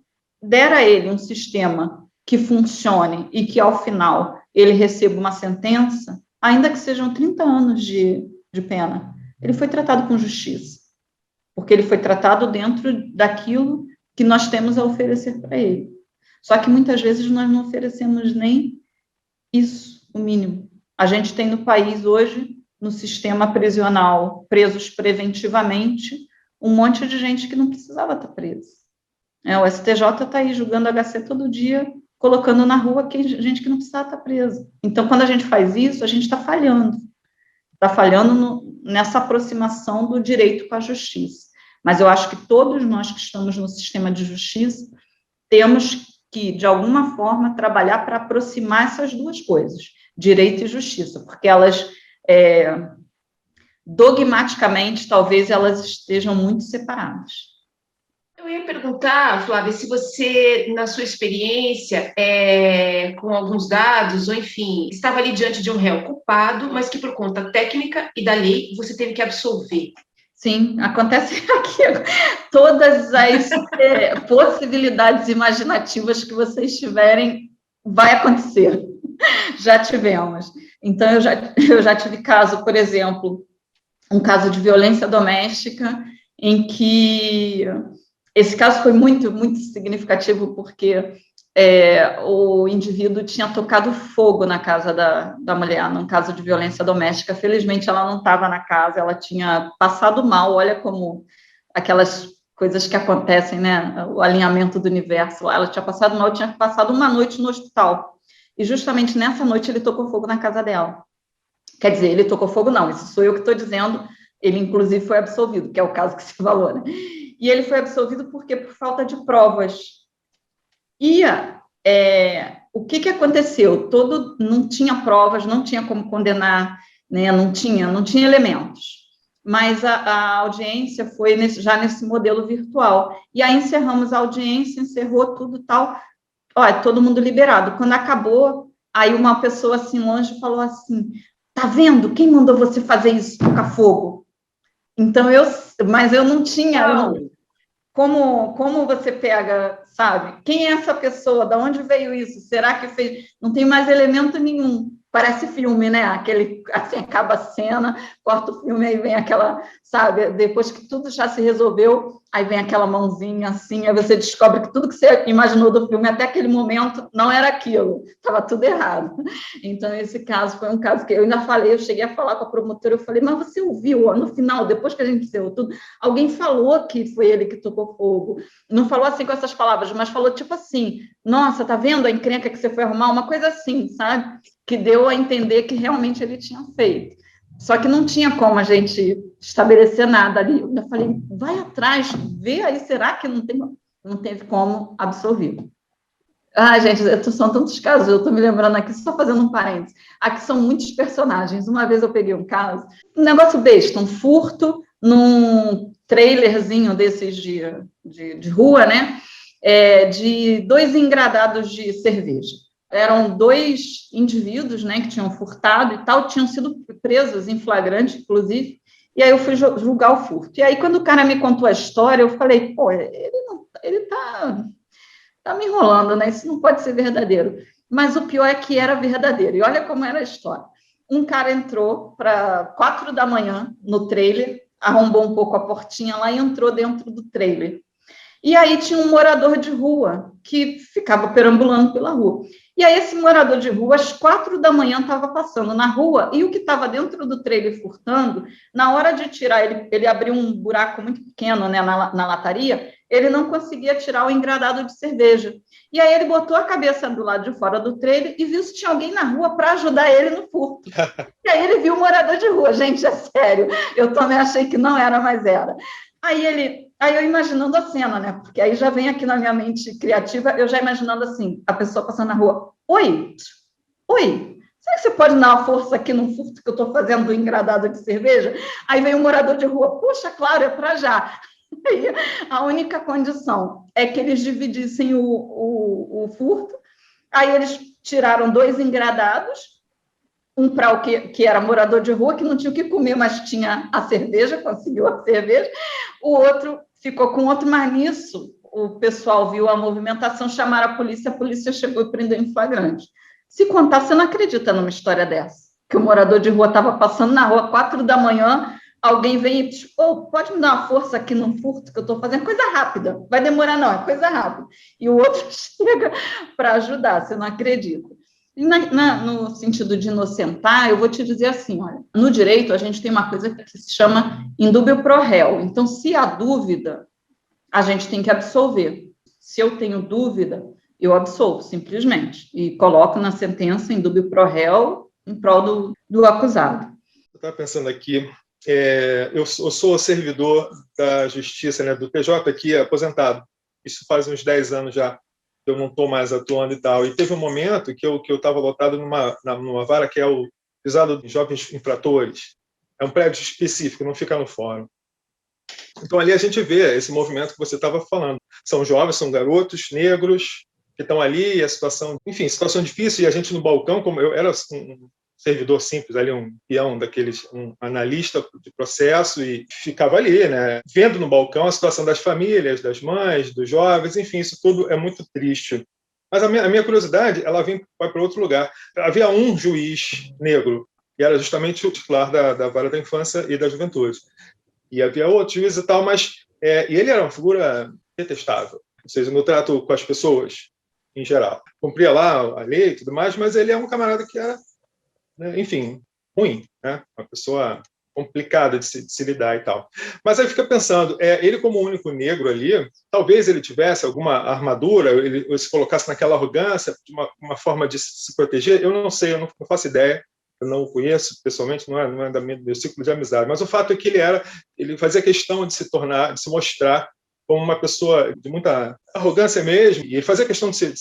der a ele um sistema que funcione e que, ao final, ele receba uma sentença, ainda que sejam 30 anos de pena, ele foi tratado com justiça, porque ele foi tratado dentro daquilo que nós temos a oferecer para ele. Só que, muitas vezes, nós não oferecemos nem isso, o mínimo. A gente tem no país, hoje, no sistema prisional, presos preventivamente, um monte de gente que não precisava estar presa. O STJ está aí julgando HC todo dia, colocando na rua gente que não precisa estar presa. Então, quando a gente faz isso, a gente está falhando. Está falhando nessa aproximação do direito com a justiça. Mas eu acho que todos nós que estamos no sistema de justiça temos que, de alguma forma, trabalhar para aproximar essas duas coisas, direito e justiça, porque elas, dogmaticamente, talvez elas estejam muito separadas. Eu ia perguntar, Flávia, se você, na sua experiência, com alguns dados, ou enfim, estava ali diante de um réu culpado, mas que por conta técnica e da lei, você teve que absolver. Sim, acontece aqui. Todas as possibilidades imaginativas que vocês tiverem, vai acontecer. Já tivemos. Então, eu já tive caso, por exemplo, um caso de violência doméstica, em que Esse caso foi muito, muito significativo porque o indivíduo tinha tocado fogo na casa da mulher, num caso de violência doméstica. Felizmente, ela não estava na casa, ela tinha passado mal. Olha como aquelas coisas que acontecem, né? O alinhamento do universo. Ela tinha passado mal, tinha passado uma noite no hospital. E justamente nessa noite ele tocou fogo na casa dela. Quer dizer, ele tocou fogo, não, isso sou eu que estou dizendo. Ele, inclusive, foi absolvido, que é o caso que se falou, né? E ele foi absolvido por falta de provas. E o que aconteceu? Não tinha provas, não tinha como condenar, né? não tinha elementos. Mas a audiência foi já nesse modelo virtual. E aí encerramos a audiência, encerrou tudo tal. Olha, todo mundo liberado. Quando acabou, aí uma pessoa assim longe falou assim: tá vendo? Quem mandou você fazer isso, tocar fogo? Então, mas eu não tinha... Como você pega, sabe? Quem é essa pessoa? De onde veio isso? Será que fez? Não tem mais elemento nenhum. Parece filme, né? Aquele, assim, acaba a cena, corta o filme, aí vem aquela, sabe? Depois que tudo já se resolveu, aí vem aquela mãozinha assim, aí você descobre que tudo que você imaginou do filme até aquele momento não era aquilo, estava tudo errado. Então, esse caso foi um caso que eu ainda falei, eu cheguei a falar com a promotora, eu falei, mas você ouviu, no final, depois que a gente encerrou tudo, alguém falou que foi ele que tocou fogo. Não falou assim com essas palavras, mas falou tipo assim, nossa, tá vendo a encrenca que você foi arrumar? Uma coisa assim, sabe? Que deu a entender que realmente ele tinha feito. Só que não tinha como a gente estabelecer nada ali. Eu ainda falei, vai atrás, vê aí, será que não teve como absolver? Gente, são tantos casos, eu estou me lembrando aqui, só fazendo um parênteses. Aqui são muitos personagens. Uma vez eu peguei um caso, um negócio besta, um furto num trailerzinho desses de rua, né? De 2 engradados de cerveja. Eram 2 indivíduos, né, que tinham furtado e tal, tinham sido presos em flagrante, inclusive, e aí eu fui julgar o furto. E aí, quando o cara me contou a história, eu falei, pô, ele tá me enrolando, né? Isso não pode ser verdadeiro. Mas o pior é que era verdadeiro. E olha como era a história. Um cara entrou para 4 da manhã no trailer, arrombou um pouco a portinha lá e entrou dentro do trailer. E aí tinha um morador de rua que ficava perambulando pela rua. E aí esse morador de rua, às 4 da manhã, estava passando na rua e o que estava dentro do trailer furtando, na hora de tirar, ele abriu um buraco muito pequeno, né, na lataria, ele não conseguia tirar o engradado de cerveja. E aí ele botou a cabeça do lado de fora do trailer e viu se tinha alguém na rua para ajudar ele no furto. E aí ele viu o morador de rua. Gente, é sério, eu também achei que não era, mas era. Aí eu imaginando a cena, né? Porque aí já vem aqui na minha mente criativa, eu já imaginando assim, a pessoa passando na rua. Oi, será que você pode dar uma força aqui no furto que eu estou fazendo do engradado de cerveja? Aí vem um morador de rua, puxa, claro, é para já. Aí, a única condição é que eles dividissem o furto, aí eles tiraram 2 engradados, um para o que era morador de rua, que não tinha o que comer, mas tinha a cerveja, conseguiu a cerveja, o outro ficou com outro, mas nisso o pessoal viu a movimentação, chamaram a polícia chegou e prendeu em flagrante. Se contar, você não acredita numa história dessa, que o morador de rua estava passando na rua 4 da manhã, alguém vem e diz, pode me dar uma força aqui no furto que eu estou fazendo? Coisa rápida, vai demorar não, é coisa rápida. E o outro chega para ajudar, você não acredita. E no sentido de inocentar, eu vou te dizer assim, olha, no direito a gente tem uma coisa que se chama indúbio pro réu. Então, se há dúvida, a gente tem que absolver. Se eu tenho dúvida, eu absolvo, simplesmente. E coloco na sentença indúbio pro réu em prol do acusado. Eu estava pensando aqui, eu sou servidor da Justiça, né, do PJ aqui, aposentado. Isso faz uns 10 anos já. Eu não estou mais atuando e tal. E teve um momento que eu estava lotado numa vara que é o juizado de jovens infratores. É um prédio específico, não fica no fórum. Então, ali a gente vê esse movimento que você estava falando. São jovens, são garotos negros que estão ali, e a situação, enfim, situação difícil, e a gente no balcão, como eu era um servidor simples, ali um peão daqueles, um analista de processo, e ficava ali, né, vendo no balcão a situação das famílias, das mães, dos jovens, enfim, isso tudo é muito triste. Mas a minha curiosidade, ela vai para outro lugar. Havia um juiz negro, e era justamente o titular da Vara da Infância e da Juventude. E havia outro juiz e tal, mas e ele era uma figura detestável. Ou seja, no trato com as pessoas, em geral. Cumpria lá a lei e tudo mais, mas ele é um camarada que era, né, enfim, ruim, né? Uma pessoa complicada de se lidar e tal. Mas aí fica pensando, ele como o único negro ali, talvez ele tivesse alguma armadura, ele se colocasse naquela arrogância, de uma forma de se proteger, eu não sei, eu não faço ideia, eu não o conheço pessoalmente, não é do meu círculo de amizade, mas o fato é que ele fazia questão de se mostrar como uma pessoa de muita arrogância mesmo, e ele fazia questão de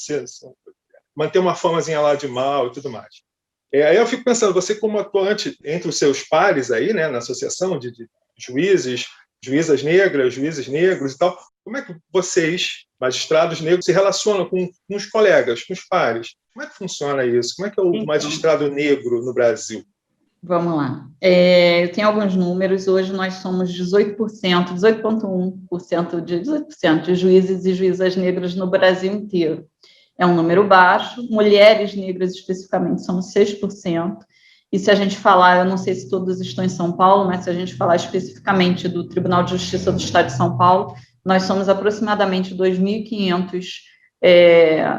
manter uma famazinha lá de mal e tudo mais. Aí eu fico pensando, você como atuante entre os seus pares aí, né, na associação de juízes, juízas negras, juízes negros e tal, como é que vocês, magistrados negros, se relacionam com os colegas, com os pares? Como é que funciona isso? Como é que é o magistrado negro no Brasil? Vamos lá. Eu tenho alguns números. Hoje nós somos 18,1% de juízes e juízas negras no Brasil inteiro. É um número baixo. Mulheres negras, especificamente, somos 6%. E se a gente falar, eu não sei se todos estão em São Paulo, mas se a gente falar especificamente do Tribunal de Justiça do Estado de São Paulo, nós somos aproximadamente 2.500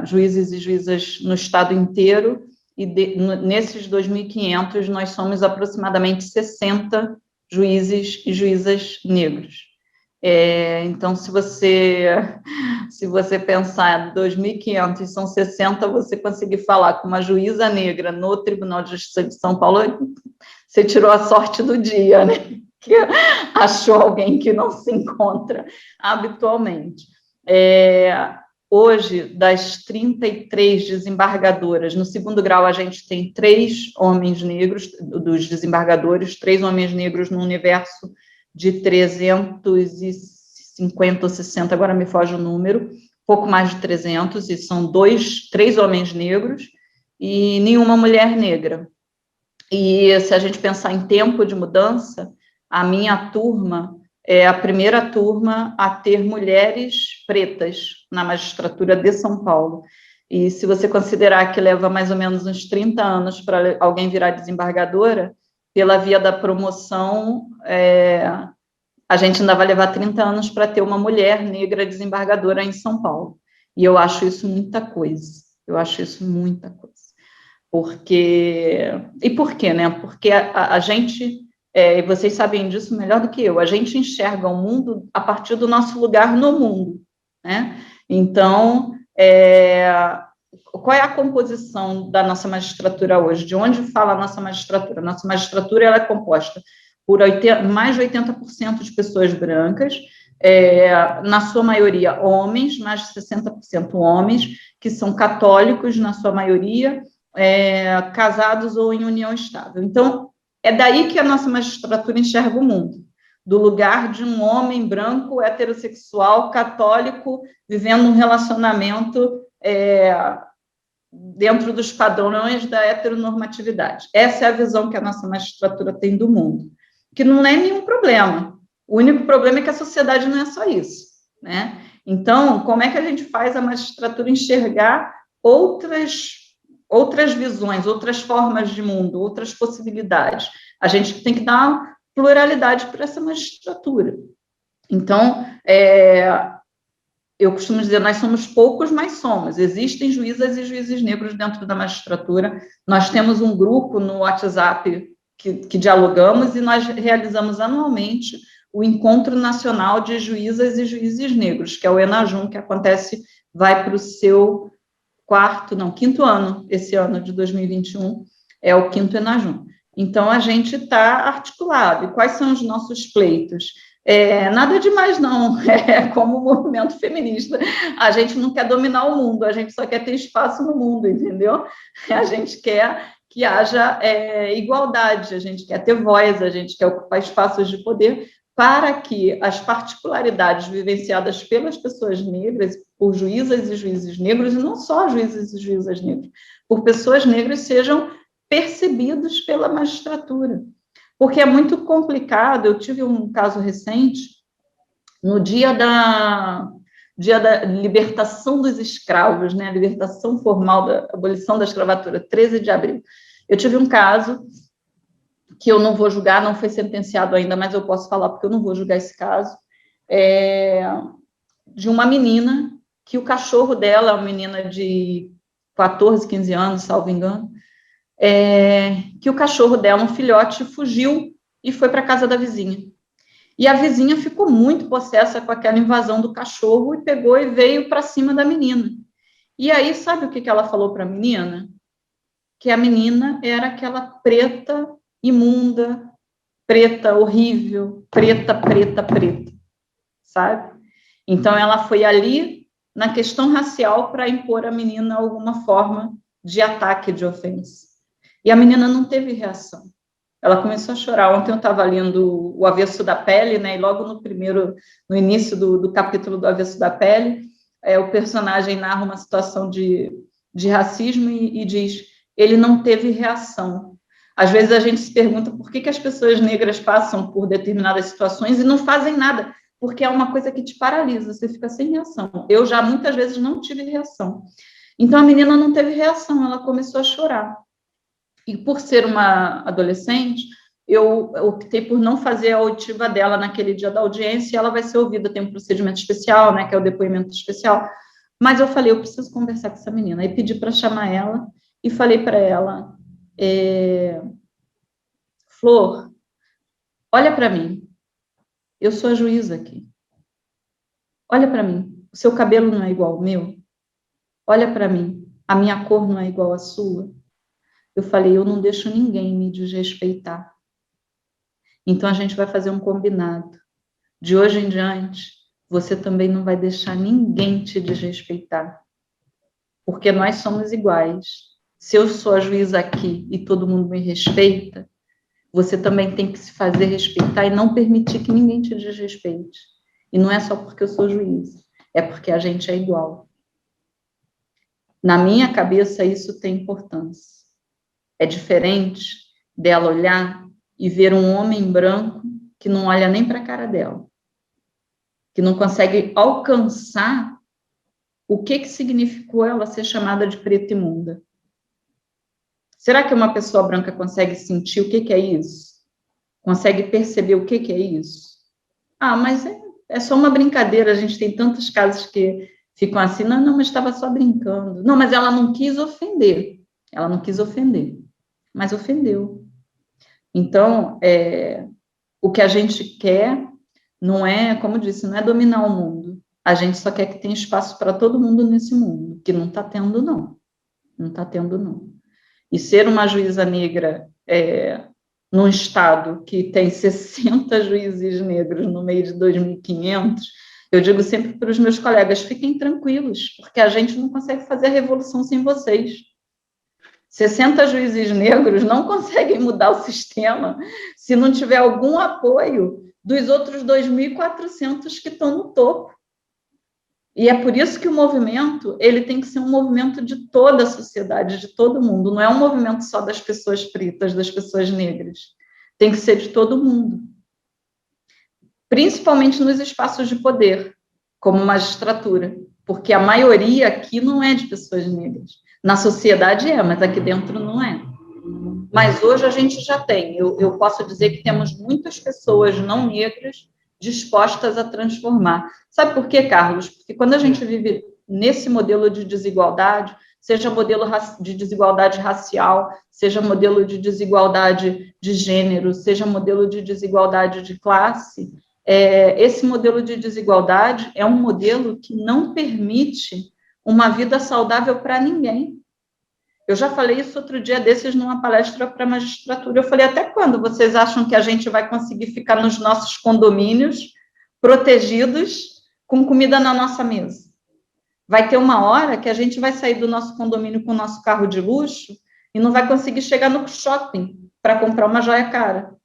juízes e juízas no estado inteiro. E nesses 2.500, nós somos aproximadamente 60 juízes e juízas negros. Então, se você pensar 2.500 são 60, você conseguir falar com uma juíza negra no Tribunal de Justiça de São Paulo, você tirou a sorte do dia, né? Que achou alguém que não se encontra habitualmente. Hoje, das 33 desembargadoras, no segundo grau a gente tem 3 homens negros, dos desembargadores, 3 homens negros no universo de 350 ou 60, agora me foge o número, pouco mais de 300, e são 3 homens negros e nenhuma mulher negra. E se a gente pensar em tempo de mudança, a minha turma é a primeira turma a ter mulheres pretas na magistratura de São Paulo. E se você considerar que leva mais ou menos uns 30 anos para alguém virar desembargadora, pela via da promoção, a gente ainda vai levar 30 anos para ter uma mulher negra desembargadora em São Paulo. E eu acho isso muita coisa. E por quê, né? Porque a gente... e vocês sabem disso melhor do que eu, a gente enxerga o mundo a partir do nosso lugar no mundo, né? Então, qual é a composição da nossa magistratura hoje? De onde fala a nossa magistratura? A nossa magistratura ela é composta por mais de 80% de pessoas brancas, na sua maioria homens, mais de 60% homens, que são católicos, na sua maioria, casados ou em união estável. Então, é daí que a nossa magistratura enxerga o mundo, do lugar de um homem branco, heterossexual, católico, vivendo um relacionamento dentro dos padrões da heteronormatividade. Essa é a visão que a nossa magistratura tem do mundo, que não é nenhum problema. O único problema é que a sociedade não é só isso, né? Então, como é que a gente faz a magistratura enxergar outras visões, outras formas de mundo, outras possibilidades? A gente tem que dar pluralidade para essa magistratura. Então, eu costumo dizer, nós somos poucos, mas somos. Existem juízas e juízes negros dentro da magistratura. Nós temos um grupo no WhatsApp que dialogamos e nós realizamos anualmente o Encontro Nacional de Juízas e Juízes Negros, que é o ENAJUM, que vai para o seu quinto ano, esse ano de 2021, é o 5º ENAJUM. Então, a gente está articulado. E quais são os nossos pleitos? Nada demais, não. É como o movimento feminista. A gente não quer dominar o mundo, a gente só quer ter espaço no mundo, entendeu? A gente quer que haja igualdade, a gente quer ter voz, a gente quer ocupar espaços de poder para que as particularidades vivenciadas pelas pessoas negras, por juízas e juízes negros, e não só juízes e juízas negras, por pessoas negras sejam percebidos pela magistratura. Porque é muito complicado. Eu tive um caso recente, no dia da libertação dos escravos, né, a libertação formal da abolição da escravatura, 13 de abril. Eu tive um caso que eu não vou julgar, não foi sentenciado ainda, mas eu posso falar porque eu não vou julgar esse caso. de uma menina, que o cachorro dela, uma menina de 14, 15 anos, salvo engano, que o cachorro dela, um filhote, fugiu e foi para a casa da vizinha. E a vizinha ficou muito possessa com aquela invasão do cachorro e pegou e veio para cima da menina. E aí, sabe o que ela falou para a menina? Que a menina era aquela preta imunda, preta horrível, preta, sabe? Então, ela foi ali na questão racial para impor à menina alguma forma de ataque, de ofensa. E a menina não teve reação. Ela começou a chorar. Ontem eu estava lendo O Avesso da Pele, né? E logo no início do capítulo do Avesso da Pele, o personagem narra uma situação de racismo e diz: ele não teve reação. Às vezes a gente se pergunta por que as pessoas negras passam por determinadas situações e não fazem nada, porque é uma coisa que te paralisa, você fica sem reação. Eu já muitas vezes não tive reação. Então a menina não teve reação, ela começou a chorar. E por ser uma adolescente, eu optei por não fazer a oitiva dela naquele dia da audiência, ela vai ser ouvida, tem um procedimento especial, né, que é o depoimento especial, mas eu falei, eu preciso conversar com essa menina, aí pedi para chamar ela, e falei para ela, Flor, olha para mim, eu sou a juíza aqui, olha para mim, o seu cabelo não é igual ao meu, olha para mim, a minha cor não é igual à sua. Eu falei, eu não deixo ninguém me desrespeitar. Então, a gente vai fazer um combinado. De hoje em diante, você também não vai deixar ninguém te desrespeitar. Porque nós somos iguais. Se eu sou a juíza aqui e todo mundo me respeita, você também tem que se fazer respeitar e não permitir que ninguém te desrespeite. E não é só porque eu sou juíza, é porque a gente é igual. Na minha cabeça, isso tem importância. É diferente dela olhar e ver um homem branco que não olha nem para a cara dela, que não consegue alcançar o que significou ela ser chamada de preta imunda. Será que uma pessoa branca consegue sentir o que é isso? Consegue perceber o que é isso? Ah, mas é só uma brincadeira, a gente tem tantos casos que ficam assim, não, mas estava só brincando. Não, mas ela não quis ofender, mas ofendeu. Então, o que a gente quer não é, como eu disse, não é dominar o mundo. A gente só quer que tenha espaço para todo mundo nesse mundo, que não está tendo, não. Não está tendo, não. E ser uma juíza negra num estado que tem 60 juízes negros no meio de 2.500, eu digo sempre para os meus colegas, fiquem tranquilos, porque a gente não consegue fazer a revolução sem vocês. 60 juízes negros não conseguem mudar o sistema se não tiver algum apoio dos outros 2.400 que estão no topo. E é por isso que o movimento ele tem que ser um movimento de toda a sociedade, de todo mundo. Não é um movimento só das pessoas pretas, das pessoas negras. Tem que ser de todo mundo. Principalmente nos espaços de poder, como magistratura. Porque a maioria aqui não é de pessoas negras. Na sociedade mas aqui dentro não é. Mas hoje a gente já tem. Eu posso dizer que temos muitas pessoas não negras dispostas a transformar. Sabe por quê, Carlos? Porque quando a gente vive nesse modelo de desigualdade, seja modelo de desigualdade racial, seja modelo de desigualdade de gênero, seja modelo de desigualdade de classe, esse modelo de desigualdade é um modelo que não permite uma vida saudável para ninguém. Eu já falei isso outro dia desses numa palestra para a magistratura. Eu falei, até quando vocês acham que a gente vai conseguir ficar nos nossos condomínios, protegidos, com comida na nossa mesa? Vai ter uma hora que a gente vai sair do nosso condomínio com o nosso carro de luxo e não vai conseguir chegar no shopping para comprar uma joia cara.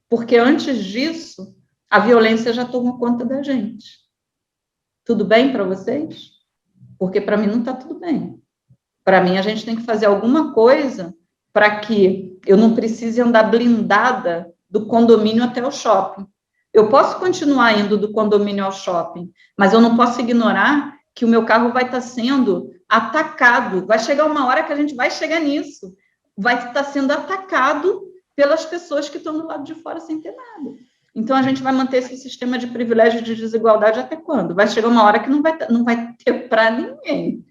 Porque antes disso, a violência já tomou conta da gente. Tudo bem para vocês? Porque para mim não está tudo bem. Para mim, a gente tem que fazer alguma coisa para que eu não precise andar blindada do condomínio até o shopping. Eu posso continuar indo do condomínio ao shopping, mas eu não posso ignorar que o meu carro vai estar sendo atacado. Vai chegar uma hora que a gente vai chegar nisso. Vai estar sendo atacado pelas pessoas que estão do lado de fora sem ter nada. Então, a gente vai manter esse sistema de privilégio e de desigualdade até quando? Vai chegar uma hora que não vai ter para ninguém.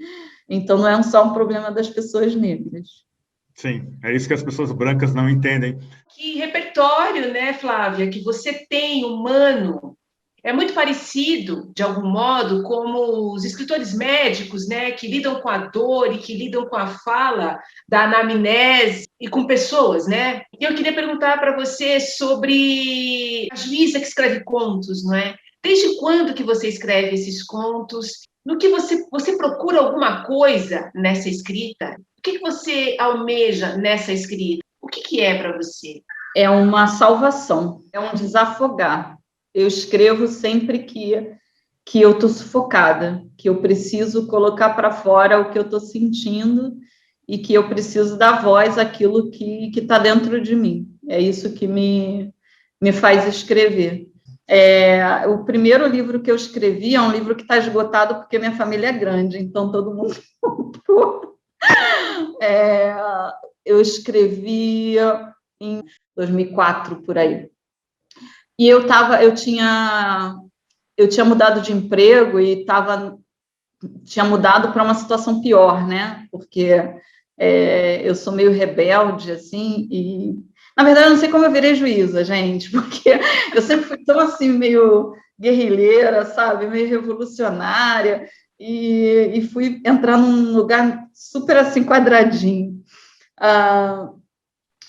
Então, não é só um problema das pessoas negras. Sim, é isso que as pessoas brancas não entendem. Que repertório, né, Flávia, que você tem humano é muito parecido, de algum modo, como os escritores médicos, né, que lidam com a dor e que lidam com a fala da anamnese e com pessoas, né? E eu queria perguntar para você sobre a Juíza que escreve contos, não é? Desde quando que você escreve esses contos? No que você procura alguma coisa nessa escrita? O que você almeja nessa escrita? O que é para você? É uma salvação, é um desafogar. Eu escrevo sempre que eu estou sufocada, que eu preciso colocar para fora o que eu estou sentindo e que eu preciso dar voz àquilo que está dentro de mim. É isso que me faz escrever. O primeiro livro que eu escrevi é um livro que está esgotado porque minha família é grande, então todo mundo comprou. Eu escrevi em 2004, por aí. E eu tinha mudado de emprego e tinha mudado para uma situação pior, né? Porque eu sou meio rebelde, assim, e na verdade eu não sei como eu virei juíza, gente, porque eu sempre fui tão assim, meio guerrilheira, sabe? Meio revolucionária, e fui entrar num lugar super assim, quadradinho.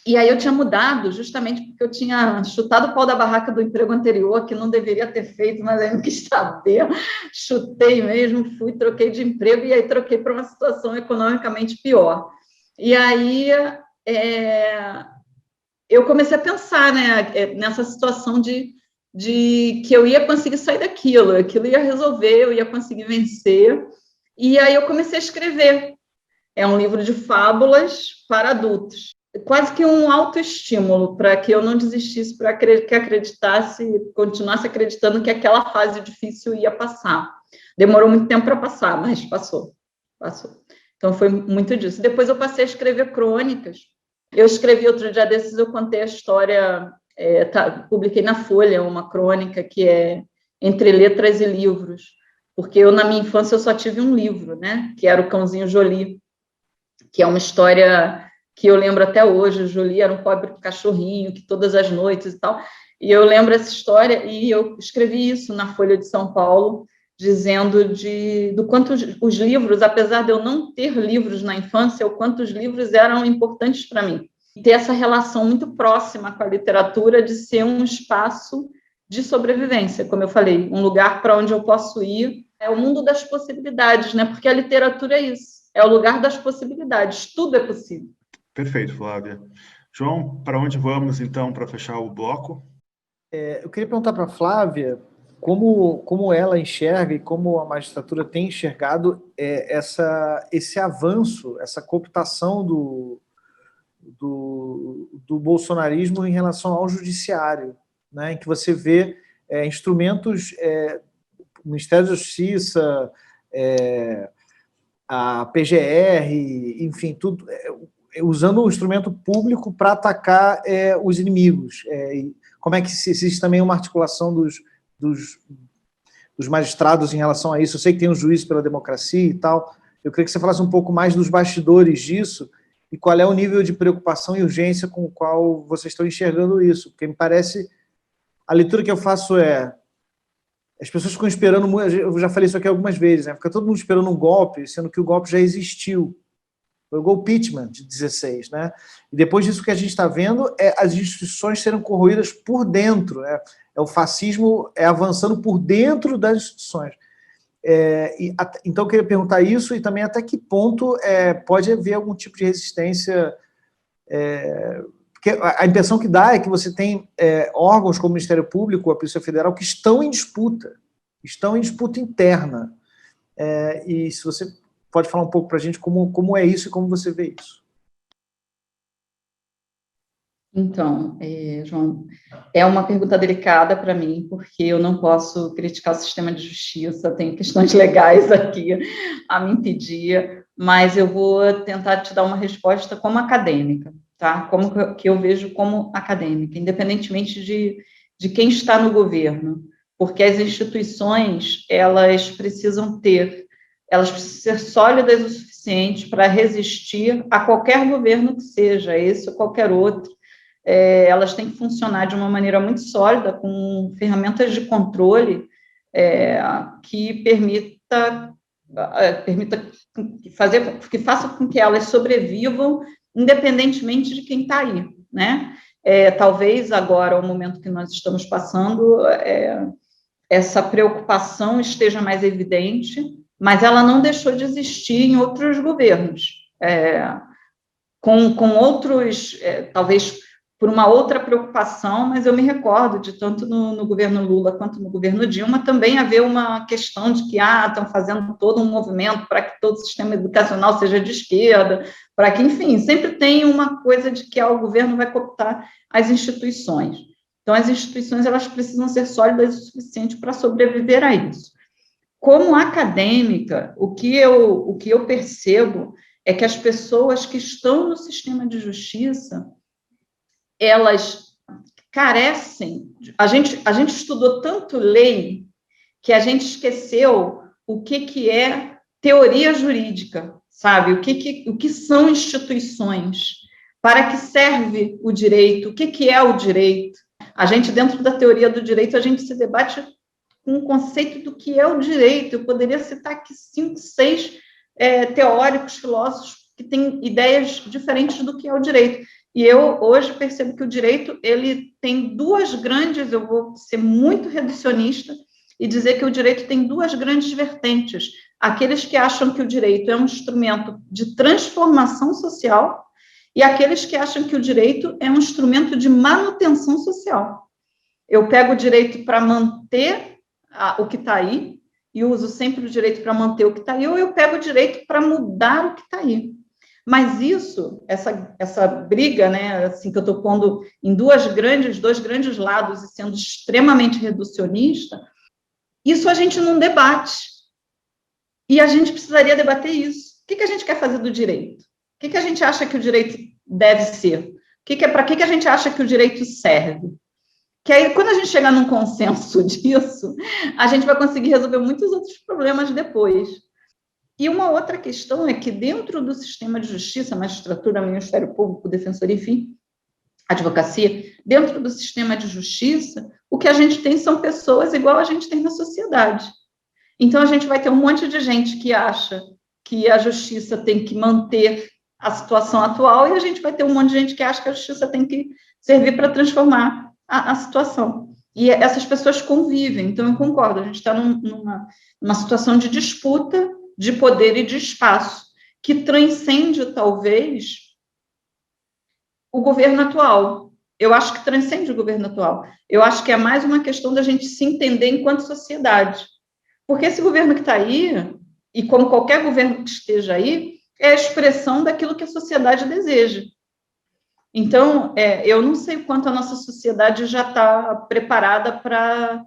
E aí eu tinha mudado justamente porque eu tinha chutado o pau da barraca do emprego anterior, que não deveria ter feito, mas aí não quis saber. Chutei mesmo, troquei de emprego e aí troquei para uma situação economicamente pior. E aí eu comecei a pensar, né, nessa situação de que eu ia conseguir sair daquilo, aquilo ia resolver, eu ia conseguir vencer. E aí eu comecei a escrever. É um livro de fábulas para adultos. Quase que um autoestímulo para que eu não desistisse, para que acreditasse, continuasse acreditando que aquela fase difícil ia passar. Demorou muito tempo para passar, mas passou. Então, foi muito disso. Depois eu passei a escrever crônicas. Eu escrevi outro dia desses, eu contei a história, publiquei na Folha uma crônica que é Entre Letras e Livros, porque eu, na minha infância, eu só tive um livro, né? Que era o Cãozinho Jolie, que é uma história que eu lembro até hoje. O Jolie era um pobre cachorrinho que todas as noites e tal, e eu lembro essa história e eu escrevi isso na Folha de São Paulo, dizendo do quanto os livros, apesar de eu não ter livros na infância, o quanto os livros eram importantes para mim. E ter essa relação muito próxima com a literatura de ser um espaço de sobrevivência, como eu falei, um lugar para onde eu posso ir, é o mundo das possibilidades, né? Porque a literatura é isso, é o lugar das possibilidades, tudo é possível. Perfeito, Flávia. João, para onde vamos, então, para fechar o bloco? Eu queria perguntar para a Flávia como ela enxerga e como a magistratura tem enxergado esse avanço, essa cooptação do bolsonarismo em relação ao judiciário, né, em que você vê instrumentos, o Ministério da Justiça, a PGR, enfim, tudo, usando o instrumento público para atacar os inimigos. Como é que existe também uma articulação dos magistrados em relação a isso? Eu sei que tem um juízo pela democracia e tal. Eu queria que você falasse um pouco mais dos bastidores disso e qual é o nível de preocupação e urgência com o qual vocês estão enxergando isso. Porque me parece, a leitura que eu faço as pessoas ficam esperando, eu já falei isso aqui algumas vezes, né? Fica todo mundo esperando um golpe, sendo que o golpe já existiu. Foi o golpeachment de 16, né? E depois disso que a gente está vendo as instituições serem corroídas por dentro, né? O fascismo avançando por dentro das instituições. Então, eu queria perguntar isso e também até que ponto pode haver algum tipo de resistência, porque a impressão que dá é que você tem órgãos como o Ministério Público, a Polícia Federal, que estão em disputa interna. E se você pode falar um pouco para a gente como é isso e como você vê isso. Então, João, é uma pergunta delicada para mim, porque eu não posso criticar o sistema de justiça, tem questões legais aqui a me impedir, mas eu vou tentar te dar uma resposta como acadêmica, tá? Como que eu vejo como acadêmica, independentemente de de quem está no governo, porque as instituições, elas precisam ser sólidas o suficiente para resistir a qualquer governo que seja, esse ou qualquer outro. Elas têm que funcionar de uma maneira muito sólida, com ferramentas de controle que que faça com que elas sobrevivam, independentemente de quem está aí, né? Talvez agora, o momento que nós estamos passando, essa preocupação esteja mais evidente, mas ela não deixou de existir em outros governos, com outros, talvez por uma outra preocupação, mas eu me recordo de tanto no governo Lula quanto no governo Dilma também haver uma questão de que estão fazendo todo um movimento para que todo o sistema educacional seja de esquerda, para que, enfim, sempre tem uma coisa de que o governo vai cooptar as instituições. Então, as instituições, elas precisam ser sólidas o suficiente para sobreviver a isso. Como acadêmica, o que eu percebo é que as pessoas que estão no sistema de justiça, elas carecem. A gente estudou tanto lei que a gente esqueceu o que é teoria jurídica, sabe? O que são instituições, para que serve o direito, o que é o direito. A gente, dentro da teoria do direito, a gente se debate com o conceito do que é o direito. Eu poderia citar aqui 5, 6 teóricos, filósofos, que têm ideias diferentes do que é o direito. E eu, hoje, percebo que o direito, ele tem duas grandes, eu vou ser muito reducionista, e dizer que o direito tem duas grandes vertentes. Aqueles que acham que o direito é um instrumento de transformação social e aqueles que acham que o direito é um instrumento de manutenção social. Eu pego o direito para manter o que está aí, e uso sempre o direito para manter o que está aí, ou eu pego o direito para mudar o que está aí. Mas isso, essa briga, né, assim, que eu estou pondo em dois grandes lados e sendo extremamente reducionista, isso a gente não debate. E a gente precisaria debater isso. O que a gente quer fazer do direito? O que a gente acha que o direito deve ser? Para que a gente acha que o direito serve? Que aí, quando a gente chegar num consenso disso, a gente vai conseguir resolver muitos outros problemas depois. E uma outra questão é que, dentro do sistema de justiça, magistratura, Ministério Público, Defensoria, enfim, advocacia, dentro do sistema de justiça, o que a gente tem são pessoas igual a gente tem na sociedade. Então, a gente vai ter um monte de gente que acha que a justiça tem que manter a situação atual e a gente vai ter um monte de gente que acha que a justiça tem que servir para transformar a situação. E essas pessoas convivem. Então, eu concordo, a gente está numa situação de disputa de poder e de espaço, que transcende, talvez, o governo atual. Eu acho que transcende o governo atual. Eu acho que é mais uma questão da gente se entender enquanto sociedade. Porque esse governo que está aí, e como qualquer governo que esteja aí, é a expressão daquilo que a sociedade deseja. Então, eu não sei o quanto a nossa sociedade já está preparada para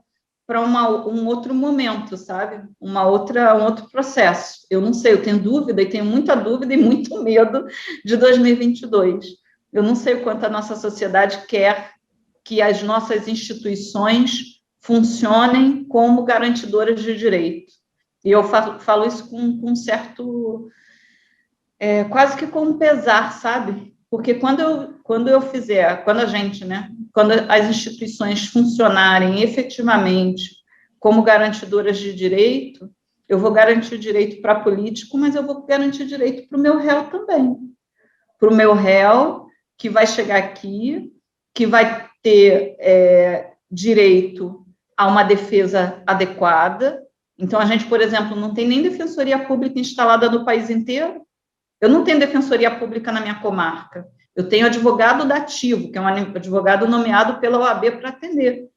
um outro momento, sabe? Um outro processo. Eu não sei, eu tenho dúvida, e tenho muita dúvida e muito medo de 2022. Eu não sei o quanto a nossa sociedade quer que as nossas instituições funcionem como garantidoras de direito. E eu falo isso com um certo... quase que com um pesar, sabe? Porque quando a gente, né? Quando as instituições funcionarem efetivamente como garantidoras de direito, eu vou garantir direito para político, mas eu vou garantir direito para o meu réu também. Para o meu réu, que vai chegar aqui, que vai ter direito a uma defesa adequada. Então, a gente, por exemplo, não tem nem defensoria pública instalada no país inteiro. Eu não tenho defensoria pública na minha comarca. Eu tenho advogado dativo, que é um advogado nomeado pela OAB para atender.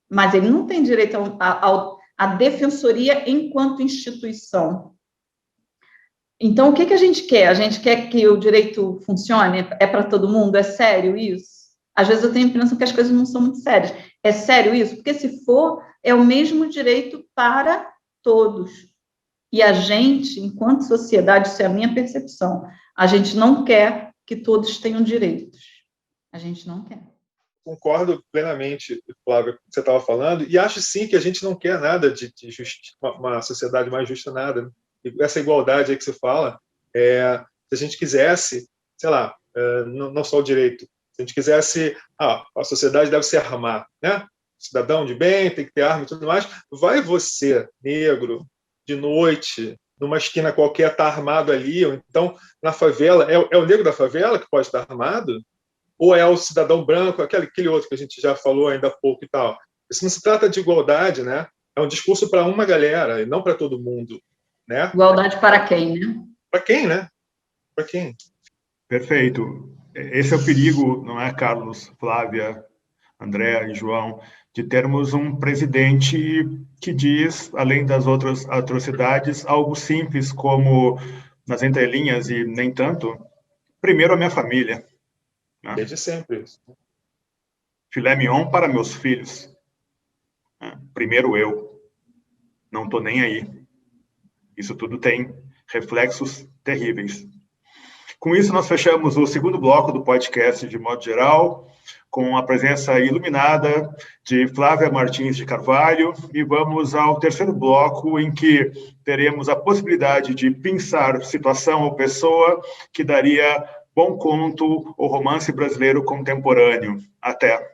Mas ele não tem direito à defensoria enquanto instituição. Então, o que a gente quer? A gente quer que o direito funcione? É para todo mundo? É sério isso? Às vezes eu tenho a impressão que as coisas não são muito sérias. É sério isso? Porque, se for, é o mesmo direito para todos. E a gente, enquanto sociedade, isso é a minha percepção, a gente não quer que todos tenham direitos. A gente não quer. concordo plenamente, Flávio, com o que você estava falando, e acho sim que a gente não quer nada de uma sociedade mais justa, nada. E essa igualdade aí que você fala, se a gente quisesse, sei lá, não só o direito, se a gente quisesse, a sociedade deve se armar, né? Cidadão de bem, tem que ter arma e tudo mais, vai você, negro, de noite, numa esquina qualquer, está armado ali, ou então na favela, é o negro da favela que pode estar armado? Ou é o cidadão branco, aquele outro que a gente já falou ainda há pouco e tal? Isso não se trata de igualdade, né? É um discurso para uma galera, e não para todo mundo, né? Igualdade para quem, né? Para quem, né? Para quem? Perfeito. Esse é o perigo, não é, Carlos, Flávia, André e João, de termos um presidente que diz, além das outras atrocidades, algo simples como, nas entrelinhas e nem tanto, primeiro a minha família. Né? Desde sempre. Filé mignon para meus filhos. Né? Primeiro eu. Não estou nem aí. Isso tudo tem reflexos terríveis. Com isso, nós fechamos o segundo bloco do podcast de modo geral, com a presença iluminada de Flávia Martins de Carvalho, e vamos ao terceiro bloco, em que teremos a possibilidade de pensar situação ou pessoa que daria bom conto o romance brasileiro contemporâneo. Até!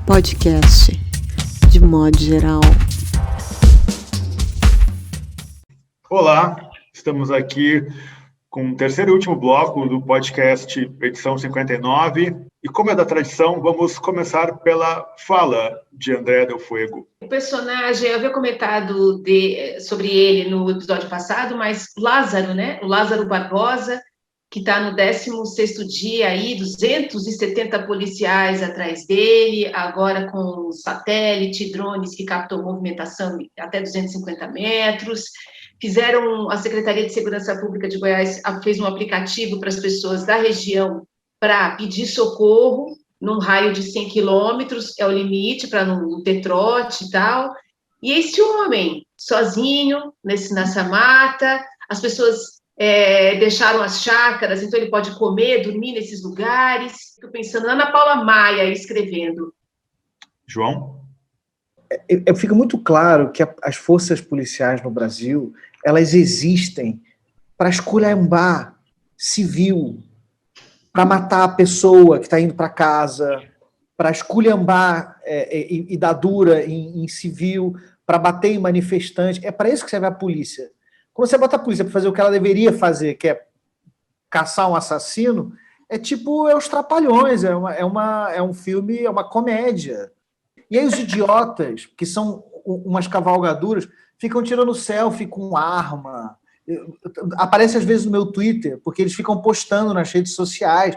Podcast de modo geral. Olá, estamos aqui com o terceiro e último bloco do podcast edição 59. E como é da tradição, vamos começar pela fala de André Del Fuego. O personagem, eu havia comentado sobre ele no episódio passado, mas Lázaro, né? O Lázaro Barbosa, que está no 16º dia aí, 270 policiais atrás dele, agora com satélite, drones que captam movimentação até 250 metros. A Secretaria de Segurança Pública de Goiás fez um aplicativo para as pessoas da região para pedir socorro, num raio de 100 quilômetros, é o limite para não ter trote e tal. E esse homem, sozinho, nessa mata, as pessoas deixaram as chácaras, então ele pode comer, dormir nesses lugares. Estou pensando, Ana Paula Maia escrevendo. João? Fica muito claro que as forças policiais no Brasil, elas existem para esculhambar civil, para matar a pessoa que está indo para casa, para esculhambar e dar dura em civil, para bater em manifestante. É para isso que serve a polícia. Quando você bota a polícia para fazer o que ela deveria fazer, que é caçar um assassino, é tipo Os Trapalhões, é um filme, é uma comédia. E aí os idiotas, que são umas cavalgaduras, ficam tirando selfie com arma. Aparece às vezes no meu Twitter, porque eles ficam postando nas redes sociais,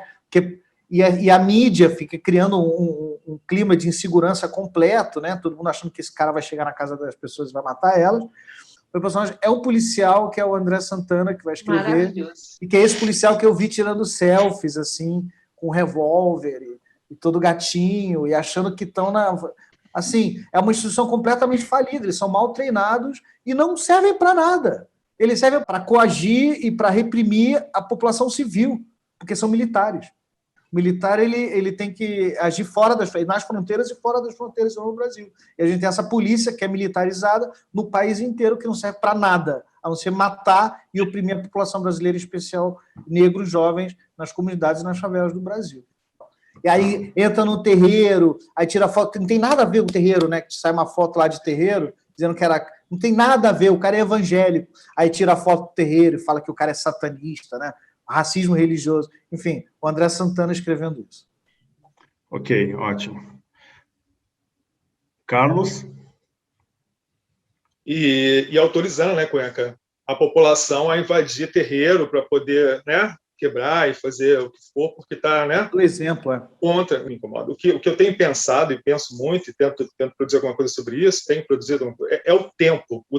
e a mídia fica criando um clima de insegurança completo, né? Todo mundo achando que esse cara vai chegar na casa das pessoas e vai matar elas. O personagem é um policial, que é o André Santana, que vai escrever, e que é esse policial que eu vi tirando selfies, assim, com revólver e todo gatinho, e achando que estão na... Assim, é uma instituição completamente falida, eles são mal treinados e não servem para nada. Eles servem para coagir e para reprimir a população civil, porque são militares. O militar, ele tem que agir nas fronteiras e fora das fronteiras no Brasil. E a gente tem essa polícia que é militarizada no país inteiro, que não serve para nada, a não ser matar e oprimir a população brasileira, em especial negros jovens, nas comunidades e nas favelas do Brasil. E aí entra no terreiro, aí tira foto, que não tem nada a ver com o terreiro, né? Que sai uma foto lá de terreiro, dizendo que era... Não tem nada a ver, o cara é evangélico. Aí tira a foto do terreiro e fala que o cara é satanista, né? Racismo religioso. Enfim, o André Santana escrevendo isso. Ok, ótimo. Carlos? E autorizando, né, Cuenca, a população a invadir terreiro para poder, né, quebrar e fazer o que for, porque está, né? O exemplo é. Contra, me incomoda. O que eu tenho pensado, e penso muito, e tento produzir alguma coisa sobre isso, tenho produzido alguma coisa, é o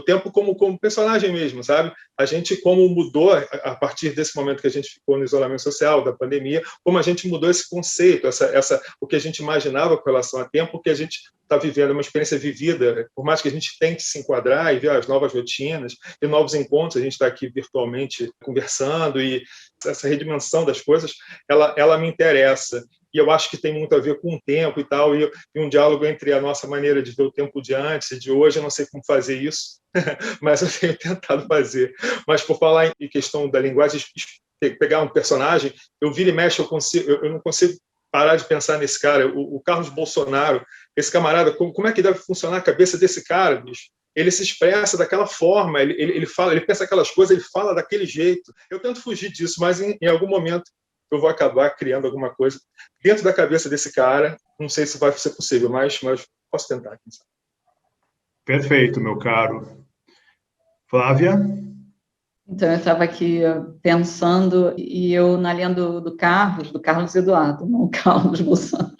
tempo como personagem mesmo, sabe? A gente, como mudou, a partir desse momento que a gente ficou no isolamento social, da pandemia, como a gente mudou esse conceito, o que a gente imaginava com relação a tempo, que a gente está vivendo, uma experiência vivida, por mais que a gente tente se enquadrar e ver as novas rotinas e novos encontros, a gente está aqui virtualmente conversando, e essa redimensão das coisas, ela me interessa. E eu acho que tem muito a ver com o tempo e tal, e um diálogo entre a nossa maneira de ver o tempo de antes e de hoje. Eu não sei como fazer isso, mas eu tenho tentado fazer. Mas, por falar em questão da linguagem, pegar um personagem, eu viro e mexo, eu não consigo parar de pensar nesse cara, o Carlos Bolsonaro, esse camarada, como é que deve funcionar a cabeça desse cara, bicho? Ele se expressa daquela forma, ele fala, ele pensa aquelas coisas, ele fala daquele jeito. Eu tento fugir disso, mas em algum momento eu vou acabar criando alguma coisa dentro da cabeça desse cara. Não sei se vai ser possível, mas posso tentar. Quem sabe. Perfeito, meu caro. Flávia? Então, eu estava aqui pensando, e eu, na linha do Carlos Eduardo, não o Carlos Bolsonaro.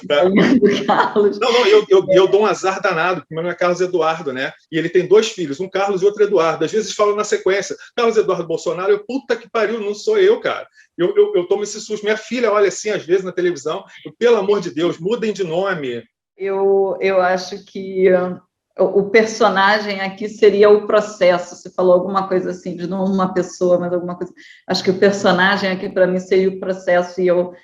Tá. Do Carlos. Não, eu dou um azar danado, porque meu nome é Carlos Eduardo, né? E ele tem 2 filhos, um Carlos e outro Eduardo. Às vezes falam na sequência, Carlos Eduardo Bolsonaro, puta que pariu, não sou eu, cara. Eu tomo esse susto. Minha filha olha assim, às vezes, na televisão, pelo amor de Deus, mudem de nome. Eu acho que o personagem aqui seria o processo. Você falou alguma coisa assim, de não uma pessoa, mas alguma coisa. Acho que o personagem aqui, para mim, seria o processo, e eu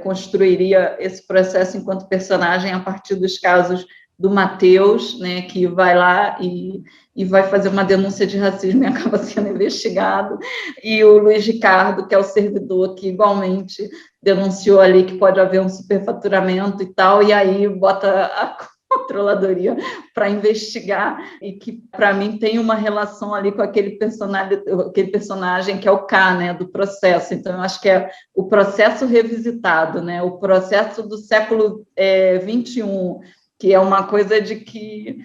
construiria esse processo enquanto personagem a partir dos casos do Matheus, né, que vai lá e vai fazer uma denúncia de racismo e acaba sendo investigado, e o Luiz Ricardo, que é o servidor, que igualmente denunciou ali que pode haver um superfaturamento e tal, e aí bota a controladoria para investigar, e que, para mim, tem uma relação ali com aquele personagem que é o K, né, do processo. Então, eu acho que é o processo revisitado, né, o processo do século XXI, que é uma coisa de que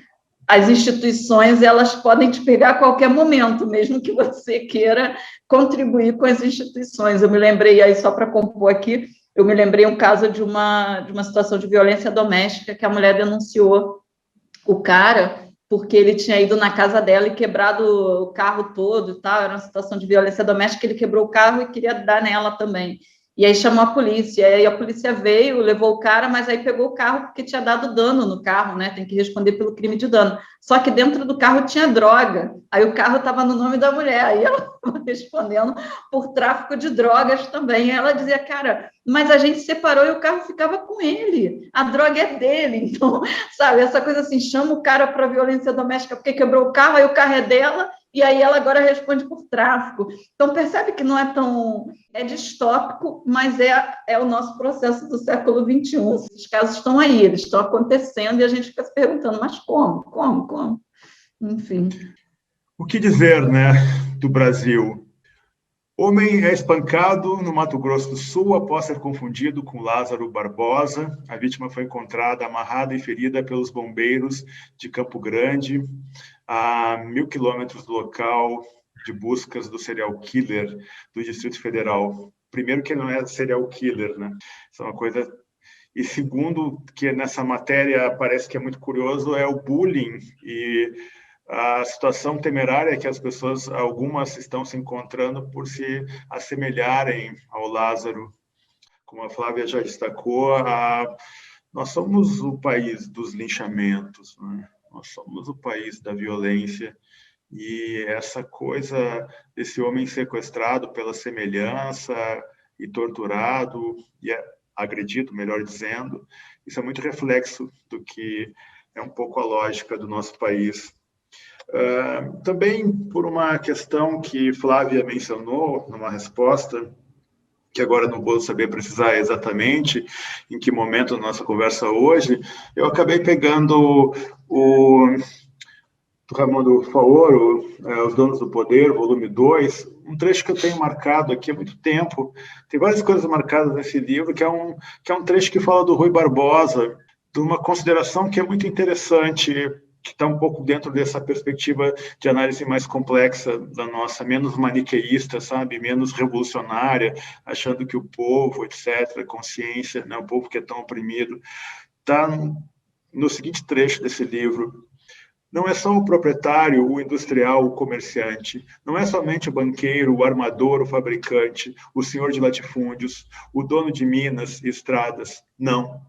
as instituições, elas podem te pegar a qualquer momento, mesmo que você queira contribuir com as instituições. Eu me lembrei, aí só para compor aqui, eu me lembrei um caso de uma situação de violência doméstica, que a mulher denunciou o cara porque ele tinha ido na casa dela e quebrado o carro todo e tal. Era uma situação de violência doméstica, ele quebrou o carro e queria dar nela também. E aí chamou a polícia, e aí a polícia veio, levou o cara, mas aí pegou o carro porque tinha dado dano no carro, né? Tem que responder pelo crime de dano. Só que dentro do carro tinha droga, aí o carro estava no nome da mulher, aí ela estava respondendo por tráfico de drogas também. E ela dizia, cara, mas a gente separou e o carro ficava com ele, a droga é dele. Então, sabe, essa coisa assim, chama o cara para violência doméstica porque quebrou o carro, aí o carro é dela, e aí ela agora responde por tráfico. Então, percebe que não é tão... É distópico, mas é o nosso processo do século XXI. Esses casos estão aí, eles estão acontecendo, e a gente fica se perguntando, mas como? Enfim. O que dizer, né, do Brasil? Homem é espancado no Mato Grosso do Sul após ser confundido com Lázaro Barbosa. A vítima foi encontrada amarrada e ferida pelos bombeiros de Campo Grande, a 1.000 quilômetros do local de buscas do serial killer do Distrito Federal. Primeiro, que ele não é serial killer, né? Isso é uma coisa... E segundo, que nessa matéria parece que é muito curioso, é o bullying e a situação temerária que as pessoas, algumas estão se encontrando por se assemelharem ao Lázaro. Como a Flávia já destacou, nós somos o país dos linchamentos, né? Nós somos o país da violência, e essa coisa desse homem sequestrado pela semelhança e torturado e agredido, melhor dizendo, isso é muito reflexo do que é um pouco a lógica do nosso país. Também por uma questão que Flávia mencionou numa resposta, que agora não vou saber precisar exatamente em que momento da nossa conversa hoje, eu acabei pegando do Raimundo Faoro, Os Donos do Poder, volume 2, um trecho que eu tenho marcado aqui há muito tempo. Tem várias coisas marcadas nesse livro, que é um trecho que fala do Rui Barbosa, de uma consideração que é muito interessante, que está um pouco dentro dessa perspectiva de análise mais complexa da nossa, menos maniqueísta, sabe, menos revolucionária, achando que o povo, etc., consciência, né, o povo que é tão oprimido, está no seguinte trecho desse livro: não é só o proprietário, o industrial, o comerciante, não é somente o banqueiro, o armador, o fabricante, o senhor de latifúndios, o dono de minas e estradas, não.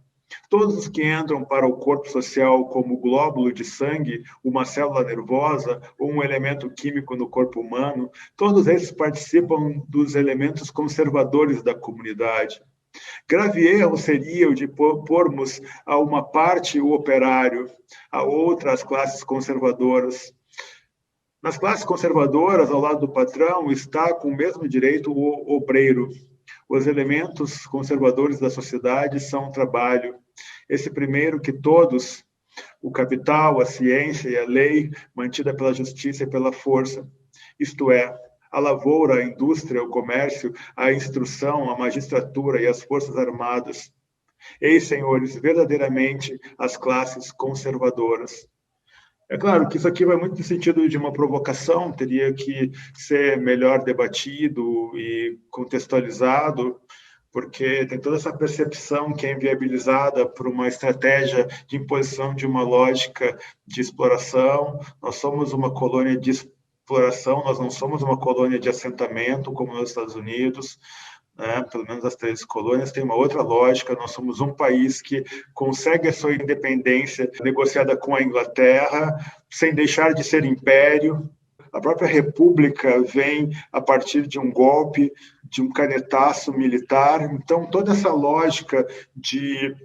Todos os que entram para o corpo social como glóbulo de sangue, uma célula nervosa ou um elemento químico no corpo humano, todos esses participam dos elementos conservadores da comunidade. Grave erro seria o de pormos a uma parte o operário, a outra as classes conservadoras. Nas classes conservadoras, ao lado do patrão, está com o mesmo direito o obreiro. Os elementos conservadores da sociedade são o trabalho. Esse primeiro que todos, o capital, a ciência e a lei, mantida pela justiça e pela força. Isto é, a lavoura, a indústria, o comércio, a instrução, a magistratura e as forças armadas. Eis, senhores, verdadeiramente as classes conservadoras. É claro que isso aqui vai muito no sentido de uma provocação, teria que ser melhor debatido e contextualizado, porque tem toda essa percepção que é inviabilizada por uma estratégia de imposição de uma lógica de exploração. Nós somos uma colônia de exploração, nós não somos uma colônia de assentamento, como nos Estados Unidos, né? Pelo menos as 13 colônias têm uma outra lógica. Nós somos um país que consegue a sua independência negociada com a Inglaterra, sem deixar de ser império. A própria República vem a partir de um golpe, de um canetaço militar. Então, toda essa lógica de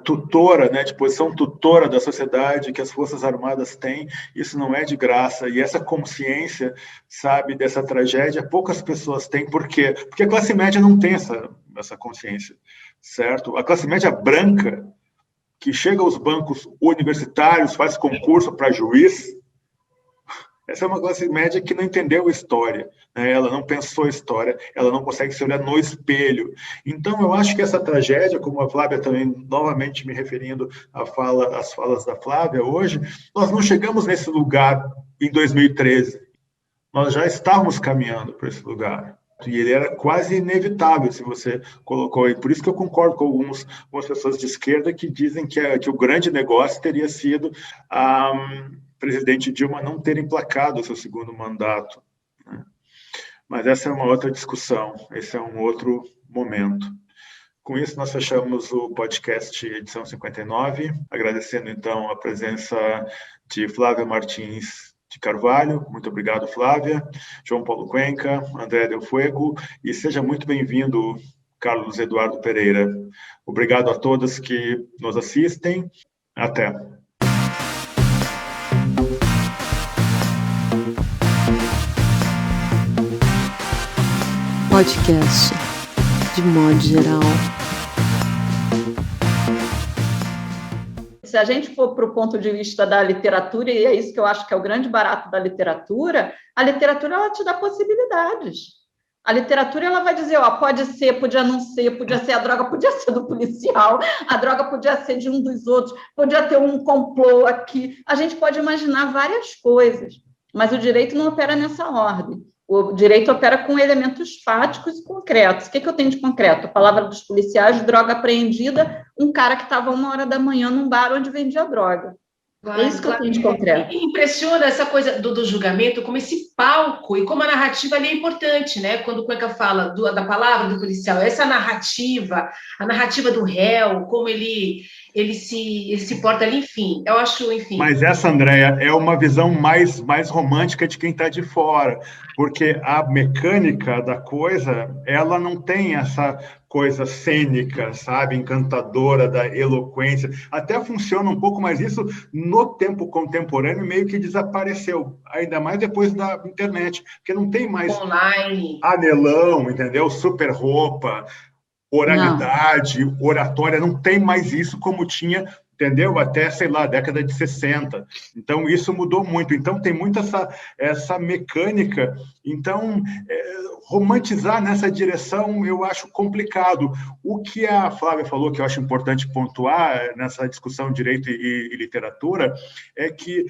tutora, né, de posição tutora da sociedade que as Forças Armadas têm, isso não é de graça. E essa consciência, sabe, dessa tragédia, poucas pessoas têm. Por quê? Porque a classe média não tem essa consciência, certo? A classe média branca, que chega aos bancos universitários, faz concurso para juiz, essa é uma classe média que não entendeu a história, né? Ela não pensou a história, ela não consegue se olhar no espelho. Então, eu acho que essa tragédia, como a Flávia também, novamente me referindo às falas da Flávia hoje, nós não chegamos nesse lugar em 2013. Nós já estávamos caminhando para esse lugar. E ele era quase inevitável, se você colocou aí. Por isso que eu concordo com algumas pessoas de esquerda que dizem que o grande negócio teria sido presidente Dilma não ter emplacado o seu segundo mandato, né? Mas essa é uma outra discussão, esse é um outro momento. Com isso, nós fechamos o podcast edição 59, agradecendo, então, a presença de Flávia Martins de Carvalho. Muito obrigado, Flávia. João Paulo Cuenca, André Del Fuego, e seja muito bem-vindo, Carlos Eduardo Pereira. Obrigado a todos que nos assistem. Até. Podcast, de modo geral. Se a gente for para o ponto de vista da literatura, e é isso que eu acho que é o grande barato da literatura, a literatura ela te dá possibilidades. A literatura ela vai dizer, ó, pode ser, podia não ser, podia ser a droga, podia ser do policial, a droga podia ser de um dos outros, podia ter um complô aqui. A gente pode imaginar várias coisas, mas o direito não opera nessa ordem. O direito opera com elementos fáticos e concretos. O que eu tenho de concreto? A palavra dos policiais, droga apreendida, um cara que estava 1h da manhã num bar onde vendia droga. Claro, é isso que eu tenho de concreto. Impressiona essa coisa do julgamento, como esse palco e como a narrativa ali é importante, né? Quando o Cuenca fala da palavra do policial, essa narrativa, a narrativa do réu, como ele se porta ali, enfim, eu acho, enfim. Mas essa, Andréia, é uma visão mais romântica de quem está de fora, porque a mecânica da coisa, ela não tem essa coisa cênica, sabe, encantadora da eloquência. Até funciona um pouco, mas isso no tempo contemporâneo meio que desapareceu, ainda mais depois da internet, porque não tem mais online, anelão, entendeu? Super roupa, oralidade, oratória, não tem mais isso como tinha entendeu? Até, sei lá, década de 60. Então, isso mudou muito. Então, tem muito essa mecânica. Então, romantizar nessa direção eu acho complicado. O que a Flávia falou, que eu acho importante pontuar nessa discussão direito e literatura, é que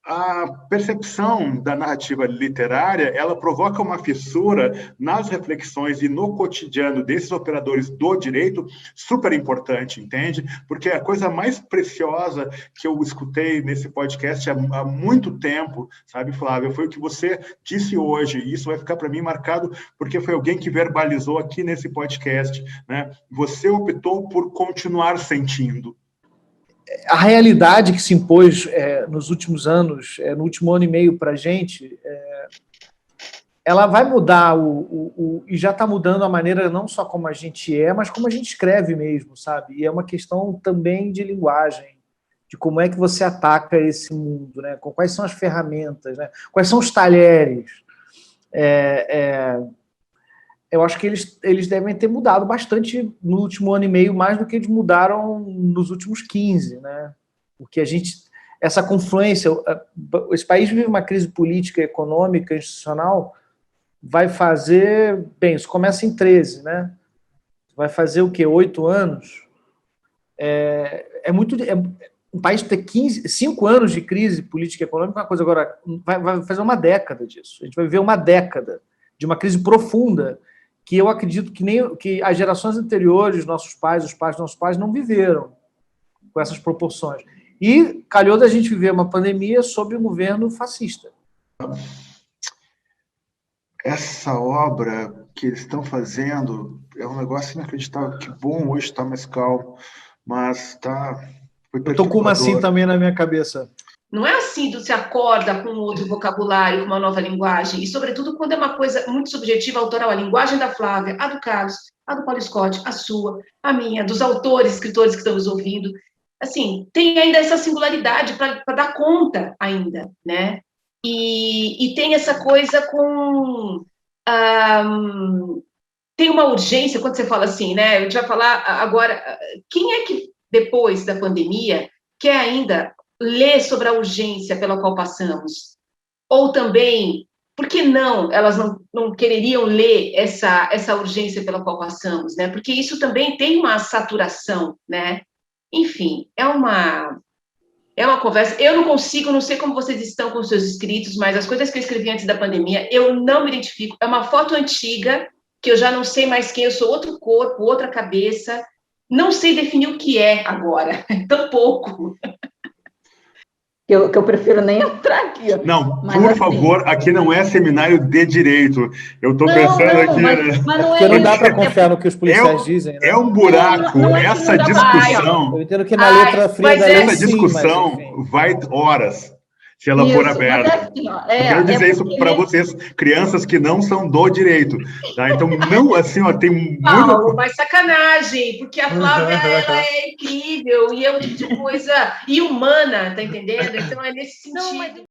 a percepção da narrativa literária, ela provoca uma fissura nas reflexões e no cotidiano desses operadores do direito super importante, entende? Porque a coisa mais preciosa que eu escutei nesse podcast há muito tempo, sabe, Flávia, foi o que você disse hoje, e isso vai ficar para mim marcado porque foi alguém que verbalizou aqui nesse podcast, né? Você optou por continuar sentindo. A realidade que se impôs nos últimos anos, no último ano e meio para a gente, ela vai mudar e já está mudando a maneira não só como a gente mas como a gente escreve mesmo, sabe? E é uma questão também de linguagem, de como é que você ataca esse mundo, né? Quais são as ferramentas, né? Quais são os talheres. Eu acho que eles devem ter mudado bastante no último ano e meio, mais do que eles mudaram nos últimos 15, né? Porque essa confluência, esse país vive uma crise política, econômica, institucional, vai fazer, bem, isso começa em 13, né? Vai fazer o quê? 8 anos? Um país ter 5 anos de crise política e econômica, uma coisa agora, vai fazer uma década disso. A gente vai viver uma década de uma crise profunda, que eu acredito que as gerações anteriores, nossos pais, os pais dos nossos pais, não viveram com essas proporções. E calhou da gente viver uma pandemia sob um governo fascista. Essa obra que eles estão fazendo é um negócio inacreditável. Que bom hoje estar mais calmo, mas tá... Eu estou com uma assim também na minha cabeça. Não é assim, você acorda com outro vocabulário, com uma nova linguagem, e sobretudo quando é uma coisa muito subjetiva, autoral, a linguagem da Flávia, a do Carlos, a do Paulo Scott, a sua, a minha, dos autores, escritores que estamos ouvindo. Assim, tem ainda essa singularidade para dar conta ainda, né? E tem essa coisa com... tem uma urgência, quando você fala assim, né? Eu já falar agora, quem é que, depois da pandemia, quer ainda ler sobre a urgência pela qual passamos? Ou também, por que não elas não quereriam ler essa urgência pela qual passamos, né? Porque isso também tem uma saturação, né? Enfim, é uma conversa. Eu não consigo, não sei como vocês estão com os seus escritos, mas as coisas que eu escrevi antes da pandemia, eu não me identifico. É uma foto antiga, que eu já não sei mais quem, eu sou outro corpo, outra cabeça, não sei definir o que é agora, tão pouco. Que eu prefiro nem entrar aqui. Não, mas, por favor, aqui não é seminário de direito. Eu estou pensando aqui... Mas não porque não dá para confiar no que os policiais dizem, né? É um buraco, essa discussão... Eu entendo que na letra fria da lei, essa discussão vai horas, se ela for aberta. Eu quero dizer isso para vocês, crianças que não são do direito. Tá? Então, não, assim, ó, tem muito... Paulo, mas sacanagem, porque a Flávia, ela é incrível, e é um tipo de coisa... E humana, tá entendendo? Então, é nesse sentido.